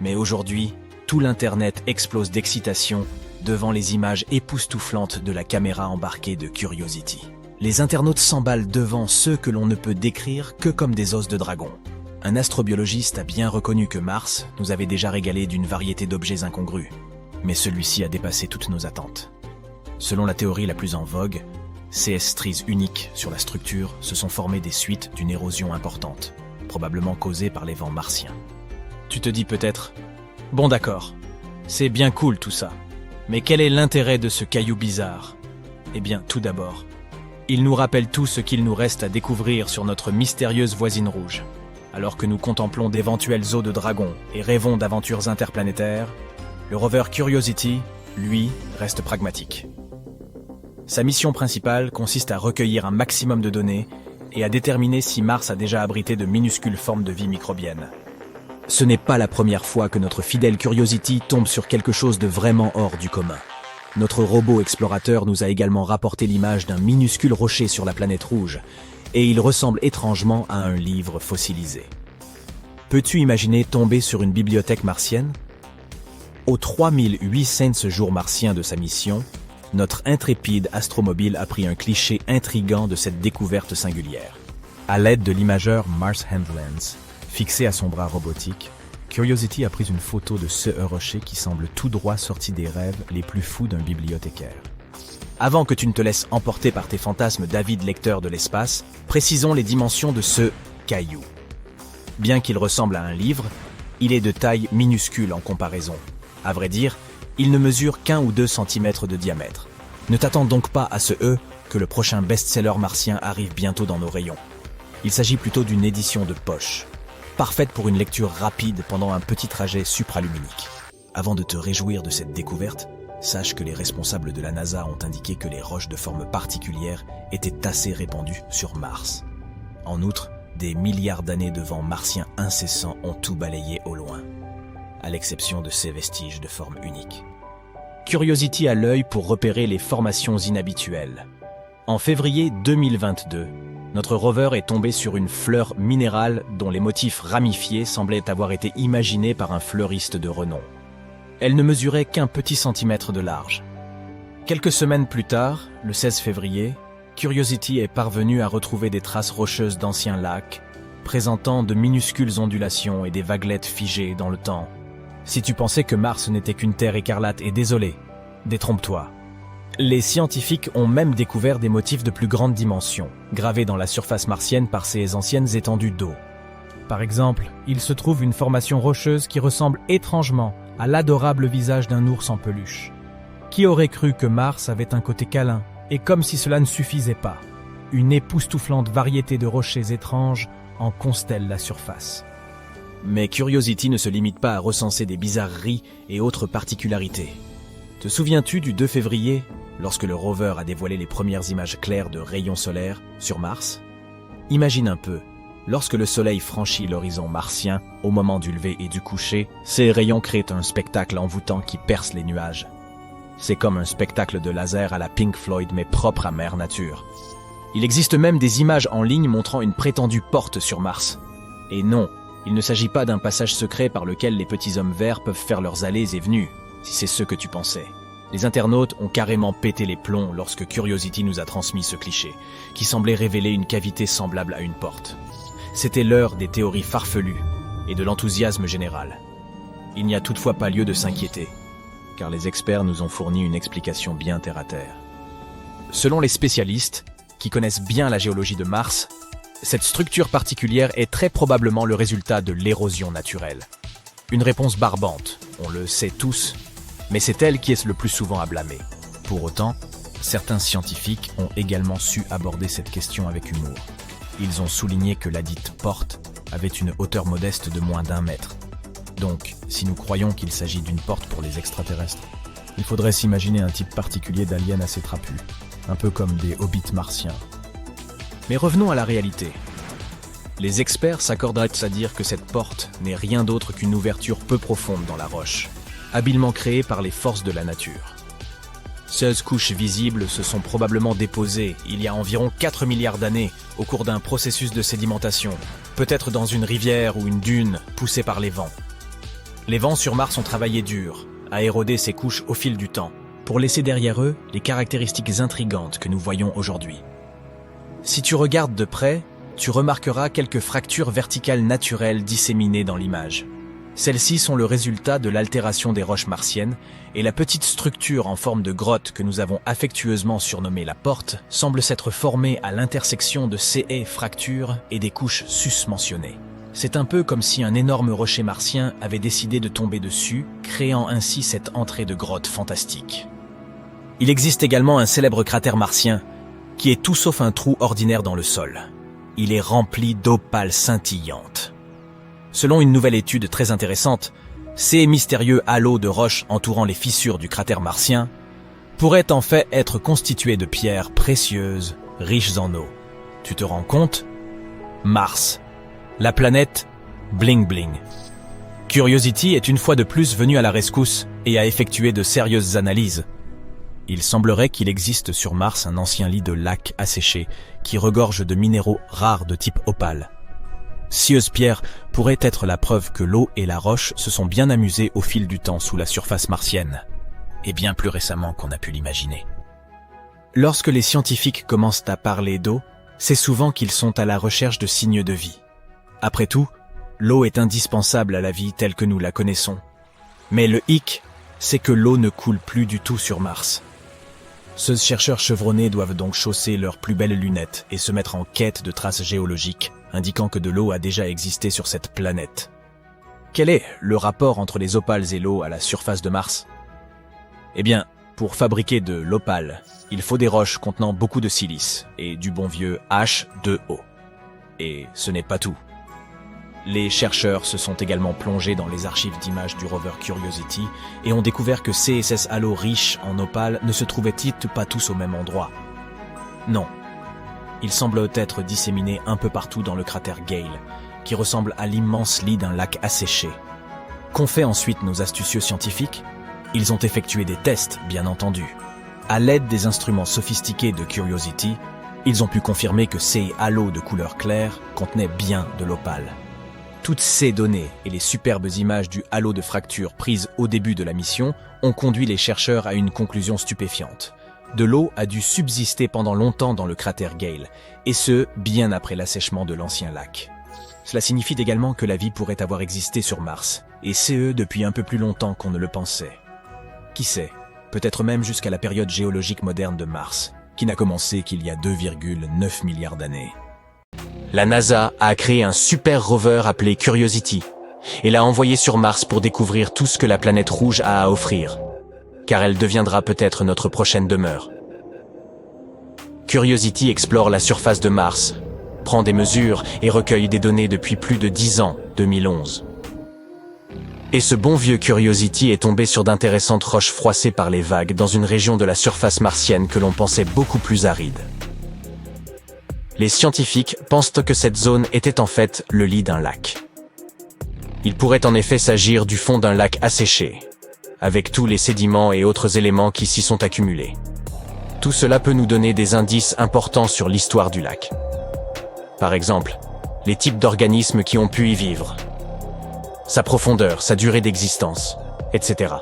Mais aujourd'hui, tout l'Internet explose d'excitation devant les images époustouflantes de la caméra embarquée de Curiosity. Les internautes s'emballent devant ceux que l'on ne peut décrire que comme des os de dragon. Un astrobiologiste a bien reconnu que Mars nous avait déjà régalé d'une variété d'objets incongrus. Mais celui-ci a dépassé toutes nos attentes. Selon la théorie la plus en vogue, ces stries uniques sur la structure se sont formées des suites d'une érosion importante, probablement causée par les vents martiens. Tu te dis peut-être, bon d'accord, c'est bien cool tout ça, mais quel est l'intérêt de ce caillou bizarre? Eh bien, tout d'abord, il nous rappelle tout ce qu'il nous reste à découvrir sur notre mystérieuse voisine rouge. Alors que nous contemplons d'éventuels os de dragons et rêvons d'aventures interplanétaires, le rover Curiosity, lui, reste pragmatique. Sa mission principale consiste à recueillir un maximum de données et à déterminer si Mars a déjà abrité de minuscules formes de vie microbienne. Ce n'est pas la première fois que notre fidèle Curiosity tombe sur quelque chose de vraiment hors du commun. Notre robot explorateur nous a également rapporté l'image d'un minuscule rocher sur la planète rouge, et il ressemble étrangement à un livre fossilisé. Peux-tu imaginer tomber sur une bibliothèque martienne? Aux 3800 jours martiens de sa mission, notre intrépide astromobile a pris un cliché intrigant de cette découverte singulière. À l'aide de l'imageur Mars Handlens, fixé à son bras robotique, Curiosity a pris une photo de ce rocher qui semble tout droit sorti des rêves les plus fous d'un bibliothécaire. Avant que tu ne te laisses emporter par tes fantasmes d'avide lecteur de l'espace, précisons les dimensions de ce caillou. Bien qu'il ressemble à un livre, il est de taille minuscule en comparaison. À vrai dire, il ne mesure qu'1 ou 2 cm de diamètre. Ne t'attends donc pas à ce que le prochain best-seller martien arrive bientôt dans nos rayons. Il s'agit plutôt d'une édition de poche, parfaite pour une lecture rapide pendant un petit trajet supraluminique. Avant de te réjouir de cette découverte, sache que les responsables de la NASA ont indiqué que les roches de forme particulière étaient assez répandues sur Mars. En outre, des milliards d'années de vents martiens incessants ont tout balayé au loin, à l'exception de ces vestiges de forme unique. Curiosity a l'œil pour repérer les formations inhabituelles. En février 2022, notre rover est tombé sur une fleur minérale dont les motifs ramifiés semblaient avoir été imaginés par un fleuriste de renom. Elle ne mesurait qu'1 petit centimètre de large. Quelques semaines plus tard, le 16 février, Curiosity est parvenu à retrouver des traces rocheuses d'anciens lacs, présentant de minuscules ondulations et des vaguelettes figées dans le temps. Si tu pensais que Mars n'était qu'une terre écarlate, et désolé, détrompe-toi. Les scientifiques ont même découvert des motifs de plus grande dimension, gravés dans la surface martienne par ces anciennes étendues d'eau. Par exemple, il se trouve une formation rocheuse qui ressemble étrangement à l'adorable visage d'un ours en peluche. Qui aurait cru que Mars avait un côté câlin? Et comme si cela ne suffisait pas, une époustouflante variété de rochers étranges en constelle la surface. Mais Curiosity ne se limite pas à recenser des bizarreries et autres particularités. Te souviens-tu du 2 février, lorsque le rover a dévoilé les premières images claires de rayons solaires sur Mars? Imagine un peu, lorsque le soleil franchit l'horizon martien, au moment du lever et du coucher, ces rayons créent un spectacle envoûtant qui perce les nuages. C'est comme un spectacle de laser à la Pink Floyd mais propre à Mère Nature. Il existe même des images en ligne montrant une prétendue porte sur Mars. Et non, il ne s'agit pas d'un passage secret par lequel les petits hommes verts peuvent faire leurs allées et venues, si c'est ce que tu pensais. Les internautes ont carrément pété les plombs lorsque Curiosity nous a transmis ce cliché, qui semblait révéler une cavité semblable à une porte. C'était l'heure des théories farfelues et de l'enthousiasme général. Il n'y a toutefois pas lieu de s'inquiéter, car les experts nous ont fourni une explication bien terre-à-terre. Selon les spécialistes, qui connaissent bien la géologie de Mars, cette structure particulière est très probablement le résultat de l'érosion naturelle. Une réponse barbante, on le sait tous, mais c'est elle qui est le plus souvent à blâmer. Pour autant, certains scientifiques ont également su aborder cette question avec humour. Ils ont souligné que ladite porte avait une hauteur modeste de moins d'1 mètre. Donc, si nous croyons qu'il s'agit d'une porte pour les extraterrestres, il faudrait s'imaginer un type particulier d'alien assez trapu, un peu comme des hobbits martiens. Mais revenons à la réalité. Les experts s'accorderaient à dire que cette porte n'est rien d'autre qu'une ouverture peu profonde dans la roche, habilement créée par les forces de la nature. 16 couches visibles se sont probablement déposées il y a environ 4 milliards d'années au cours d'un processus de sédimentation, peut-être dans une rivière ou une dune poussée par les vents. Les vents sur Mars ont travaillé dur à éroder ces couches au fil du temps, pour laisser derrière eux les caractéristiques intrigantes que nous voyons aujourd'hui. Si tu regardes de près, tu remarqueras quelques fractures verticales naturelles disséminées dans l'image. Celles-ci sont le résultat de l'altération des roches martiennes, et la petite structure en forme de grotte que nous avons affectueusement surnommée la porte semble s'être formée à l'intersection de ces fractures et des couches susmentionnées. C'est un peu comme si un énorme rocher martien avait décidé de tomber dessus, créant ainsi cette entrée de grotte fantastique. Il existe également un célèbre cratère martien, qui est tout sauf un trou ordinaire dans le sol. Il est rempli d'opales scintillantes. Selon une nouvelle étude très intéressante, ces mystérieux halos de roches entourant les fissures du cratère martien pourraient en fait être constitués de pierres précieuses, riches en eau. Tu te rends compte? Mars, la planète bling bling. Curiosity est une fois de plus venu à la rescousse et a effectué de sérieuses analyses. Il semblerait qu'il existe sur Mars un ancien lit de lacs asséchés qui regorge de minéraux rares de type opale. Cieuse pierre pourrait être la preuve que l'eau et la roche se sont bien amusées au fil du temps sous la surface martienne, et bien plus récemment qu'on a pu l'imaginer. Lorsque les scientifiques commencent à parler d'eau, c'est souvent qu'ils sont à la recherche de signes de vie. Après tout, l'eau est indispensable à la vie telle que nous la connaissons. Mais le hic, c'est que l'eau ne coule plus du tout sur Mars. Ces chercheurs chevronnés doivent donc chausser leurs plus belles lunettes et se mettre en quête de traces géologiques, indiquant que de l'eau a déjà existé sur cette planète. Quel est le rapport entre les opales et l'eau à la surface de Mars? Eh bien, pour fabriquer de l'opale, il faut des roches contenant beaucoup de silice et du bon vieux H2O. Et ce n'est pas tout. Les chercheurs se sont également plongés dans les archives d'images du rover Curiosity et ont découvert que ces halos riches en opale ne se trouvaient-ils pas tous au même endroit. Non. Ils semblent être disséminés un peu partout dans le cratère Gale, qui ressemble à l'immense lit d'un lac asséché. Qu'ont fait ensuite nos astucieux scientifiques? Ils ont effectué des tests, bien entendu. À l'aide des instruments sophistiqués de Curiosity, ils ont pu confirmer que ces halos de couleur claire contenaient bien de l'opale. Toutes ces données et les superbes images du halo de fracture prises au début de la mission ont conduit les chercheurs à une conclusion stupéfiante. De l'eau a dû subsister pendant longtemps dans le cratère Gale, et ce, bien après l'assèchement de l'ancien lac. Cela signifie également que la vie pourrait avoir existé sur Mars, et ce, depuis un peu plus longtemps qu'on ne le pensait. Qui sait, peut-être même jusqu'à la période géologique moderne de Mars, qui n'a commencé qu'il y a 2,9 milliards d'années. La NASA a créé un super rover appelé Curiosity et l'a envoyé sur Mars pour découvrir tout ce que la planète rouge a à offrir, car elle deviendra peut-être notre prochaine demeure. Curiosity explore la surface de Mars, prend des mesures et recueille des données depuis plus de 10 ans, 2011. Et ce bon vieux Curiosity est tombé sur d'intéressantes roches froissées par les vagues dans une région de la surface martienne que l'on pensait beaucoup plus aride. Les scientifiques pensent que cette zone était en fait le lit d'un lac. Il pourrait en effet s'agir du fond d'un lac asséché, avec tous les sédiments et autres éléments qui s'y sont accumulés. Tout cela peut nous donner des indices importants sur l'histoire du lac. Par exemple, les types d'organismes qui ont pu y vivre, sa profondeur, sa durée d'existence, etc.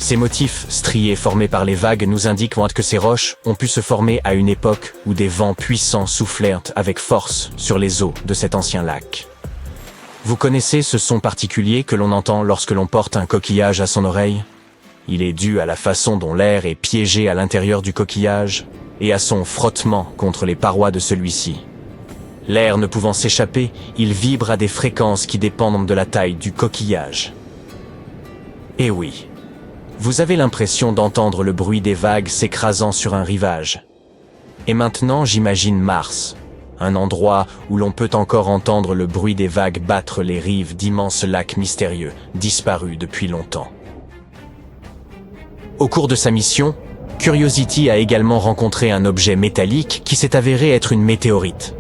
Ces motifs striés formés par les vagues nous indiquent que ces roches ont pu se former à une époque où des vents puissants soufflaient avec force sur les eaux de cet ancien lac. Vous connaissez ce son particulier que l'on entend lorsque l'on porte un coquillage à son oreille? Il est dû à la façon dont l'air est piégé à l'intérieur du coquillage et à son frottement contre les parois de celui-ci. L'air ne pouvant s'échapper, il vibre à des fréquences qui dépendent de la taille du coquillage. Et oui. Vous avez l'impression d'entendre le bruit des vagues s'écrasant sur un rivage. Et maintenant, j'imagine Mars, un endroit où l'on peut encore entendre le bruit des vagues battre les rives d'immenses lacs mystérieux, disparus depuis longtemps. Au cours de sa mission, Curiosity a également rencontré un objet métallique qui s'est avéré être une météorite.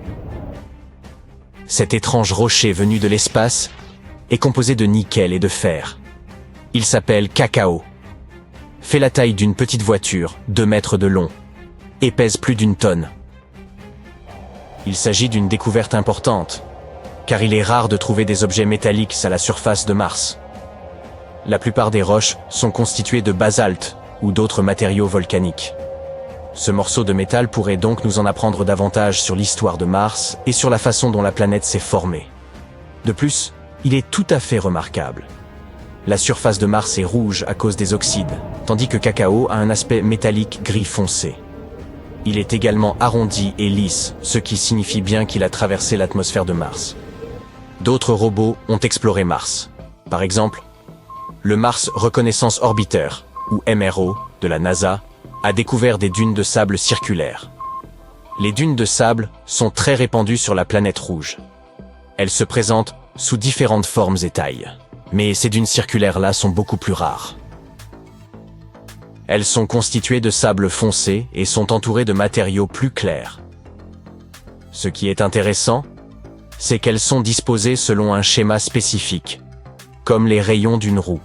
Cet étrange rocher venu de l'espace est composé de nickel et de fer. Il s'appelle Cacao, fait la taille d'une petite voiture, 2 mètres de long, et pèse plus d'1 tonne. Il s'agit d'une découverte importante, car il est rare de trouver des objets métalliques à la surface de Mars. La plupart des roches sont constituées de basalte ou d'autres matériaux volcaniques. Ce morceau de métal pourrait donc nous en apprendre davantage sur l'histoire de Mars et sur la façon dont la planète s'est formée. De plus, il est tout à fait remarquable. La surface de Mars est rouge à cause des oxydes, tandis que Cacao a un aspect métallique gris foncé. Il est également arrondi et lisse, ce qui signifie bien qu'il a traversé l'atmosphère de Mars. D'autres robots ont exploré Mars. Par exemple, le Mars Reconnaissance Orbiter, ou MRO, de la NASA, a découvert des dunes de sable circulaires. Les dunes de sable sont très répandues sur la planète rouge. Elles se présentent sous différentes formes et tailles. Mais ces dunes circulaires-là sont beaucoup plus rares. Elles sont constituées de sable foncé et sont entourées de matériaux plus clairs. Ce qui est intéressant, c'est qu'elles sont disposées selon un schéma spécifique, comme les rayons d'une roue.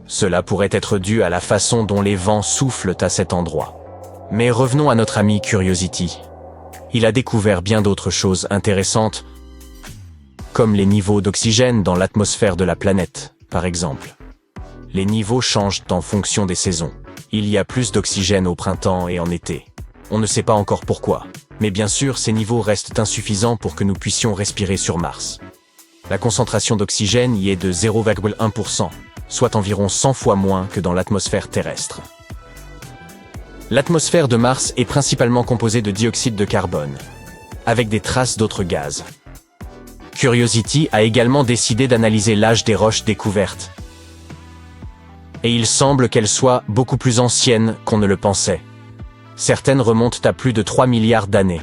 Cela pourrait être dû à la façon dont les vents soufflent à cet endroit. Mais revenons à notre ami Curiosity. Il a découvert bien d'autres choses intéressantes, comme les niveaux d'oxygène dans l'atmosphère de la planète, par exemple. Les niveaux changent en fonction des saisons. Il y a plus d'oxygène au printemps et en été. On ne sait pas encore pourquoi, mais bien sûr ces niveaux restent insuffisants pour que nous puissions respirer sur Mars. La concentration d'oxygène y est de 0,1%, soit environ 100 fois moins que dans l'atmosphère terrestre. L'atmosphère de Mars est principalement composée de dioxyde de carbone, avec des traces d'autres gaz. Curiosity a également décidé d'analyser l'âge des roches découvertes. Et il semble qu'elles soient beaucoup plus anciennes qu'on ne le pensait. Certaines remontent à plus de 3 milliards d'années.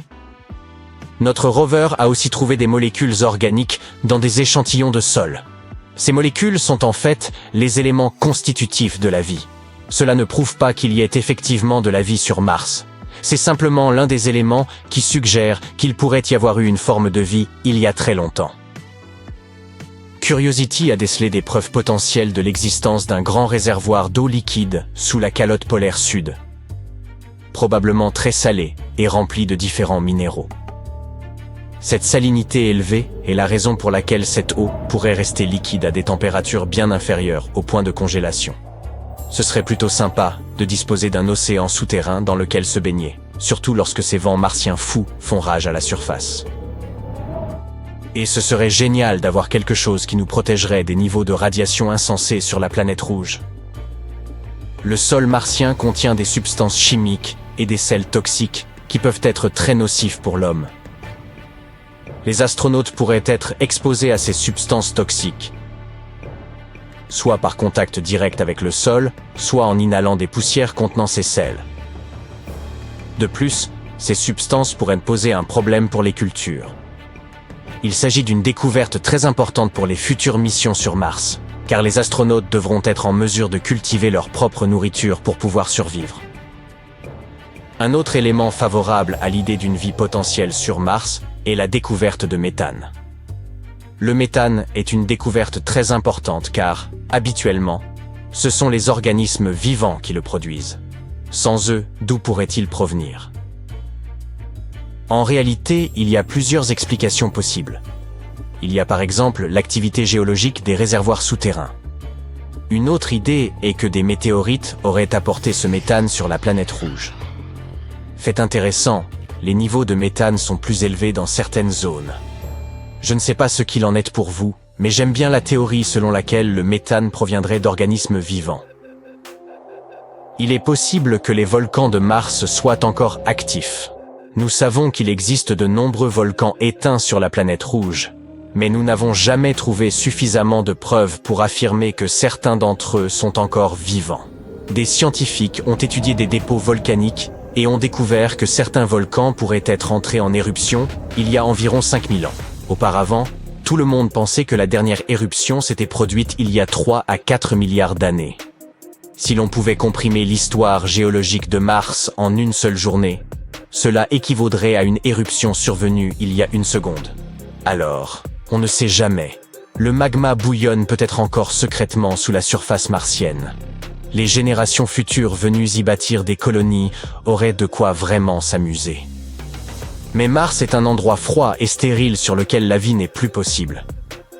Notre rover a aussi trouvé des molécules organiques dans des échantillons de sol. Ces molécules sont en fait les éléments constitutifs de la vie. Cela ne prouve pas qu'il y ait effectivement de la vie sur Mars. C'est simplement l'un des éléments qui suggère qu'il pourrait y avoir eu une forme de vie il y a très longtemps. Curiosity a décelé des preuves potentielles de l'existence d'un grand réservoir d'eau liquide sous la calotte polaire sud, probablement très salé et rempli de différents minéraux. Cette salinité élevée est la raison pour laquelle cette eau pourrait rester liquide à des températures bien inférieures au point de congélation. Ce serait plutôt sympa de disposer d'un océan souterrain dans lequel se baigner, surtout lorsque ces vents martiens fous font rage à la surface. Et ce serait génial d'avoir quelque chose qui nous protégerait des niveaux de radiation insensés sur la planète rouge. Le sol martien contient des substances chimiques et des sels toxiques qui peuvent être très nocifs pour l'homme. Les astronautes pourraient être exposés à ces substances toxiques, soit par contact direct avec le sol, soit en inhalant des poussières contenant ces sels. De plus, ces substances pourraient poser un problème pour les cultures. Il s'agit d'une découverte très importante pour les futures missions sur Mars, car les astronautes devront être en mesure de cultiver leur propre nourriture pour pouvoir survivre. Un autre élément favorable à l'idée d'une vie potentielle sur Mars est la découverte de méthane. Le méthane est une découverte très importante car, habituellement, ce sont les organismes vivants qui le produisent. Sans eux, d'où pourraient-ils provenir? En réalité, il y a plusieurs explications possibles. Il y a par exemple l'activité géologique des réservoirs souterrains. Une autre idée est que des météorites auraient apporté ce méthane sur la planète rouge. Fait intéressant, les niveaux de méthane sont plus élevés dans certaines zones. Je ne sais pas ce qu'il en est pour vous, mais j'aime bien la théorie selon laquelle le méthane proviendrait d'organismes vivants. Il est possible que les volcans de Mars soient encore actifs. Nous savons qu'il existe de nombreux volcans éteints sur la planète rouge, mais nous n'avons jamais trouvé suffisamment de preuves pour affirmer que certains d'entre eux sont encore vivants. Des scientifiques ont étudié des dépôts volcaniques et ont découvert que certains volcans pourraient être entrés en éruption il y a environ 5000 ans. Auparavant, tout le monde pensait que la dernière éruption s'était produite il y a 3 à 4 milliards d'années. Si l'on pouvait comprimer l'histoire géologique de Mars en une seule journée, cela équivaudrait à une éruption survenue il y a une seconde. Alors, on ne sait jamais. Le magma bouillonne peut-être encore secrètement sous la surface martienne. Les générations futures venues y bâtir des colonies auraient de quoi vraiment s'amuser. Mais Mars est un endroit froid et stérile sur lequel la vie n'est plus possible.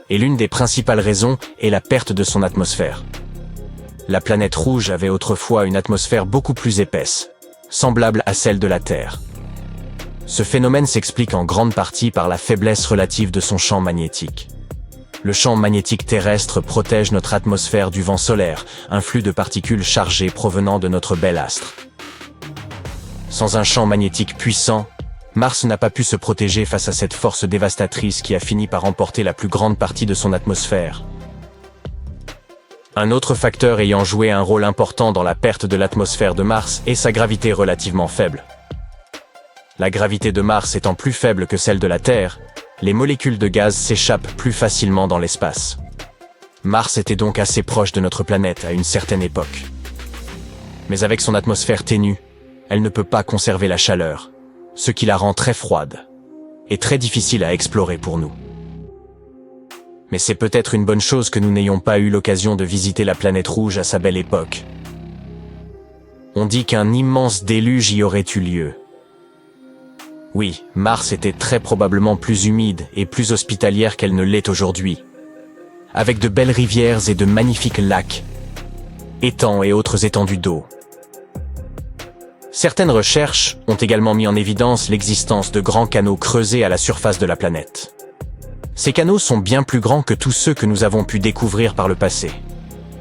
Et l'une des principales raisons est la perte de son atmosphère. La planète rouge avait autrefois une atmosphère beaucoup plus épaisse, semblable à celle de la Terre. Ce phénomène s'explique en grande partie par la faiblesse relative de son champ magnétique. Le champ magnétique terrestre protège notre atmosphère du vent solaire, un flux de particules chargées provenant de notre bel astre. Sans un champ magnétique puissant, Mars n'a pas pu se protéger face à cette force dévastatrice qui a fini par emporter la plus grande partie de son atmosphère. Un autre facteur ayant joué un rôle important dans la perte de l'atmosphère de Mars est sa gravité relativement faible. La gravité de Mars étant plus faible que celle de la Terre, les molécules de gaz s'échappent plus facilement dans l'espace. Mars était donc assez proche de notre planète à une certaine époque. Mais avec son atmosphère ténue, elle ne peut pas conserver la chaleur, ce qui la rend très froide et très difficile à explorer pour nous. Mais c'est peut-être une bonne chose que nous n'ayons pas eu l'occasion de visiter la planète rouge à sa belle époque. On dit qu'un immense déluge y aurait eu lieu. Oui, Mars était très probablement plus humide et plus hospitalière qu'elle ne l'est aujourd'hui, avec de belles rivières et de magnifiques lacs, étangs et autres étendues d'eau. Certaines recherches ont également mis en évidence l'existence de grands canaux creusés à la surface de la planète. Ces canaux sont bien plus grands que tous ceux que nous avons pu découvrir par le passé.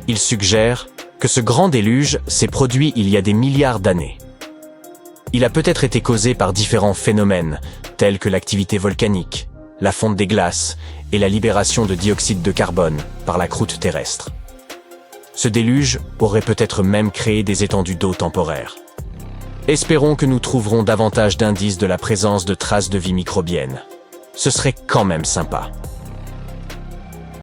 Ils suggèrent que ce grand déluge s'est produit il y a des milliards d'années. Il a peut-être été causé par différents phénomènes, tels que l'activité volcanique, la fonte des glaces et la libération de dioxyde de carbone par la croûte terrestre. Ce déluge aurait peut-être même créé des étendues d'eau temporaires. Espérons que nous trouverons davantage d'indices de la présence de traces de vie microbienne. Ce serait quand même sympa.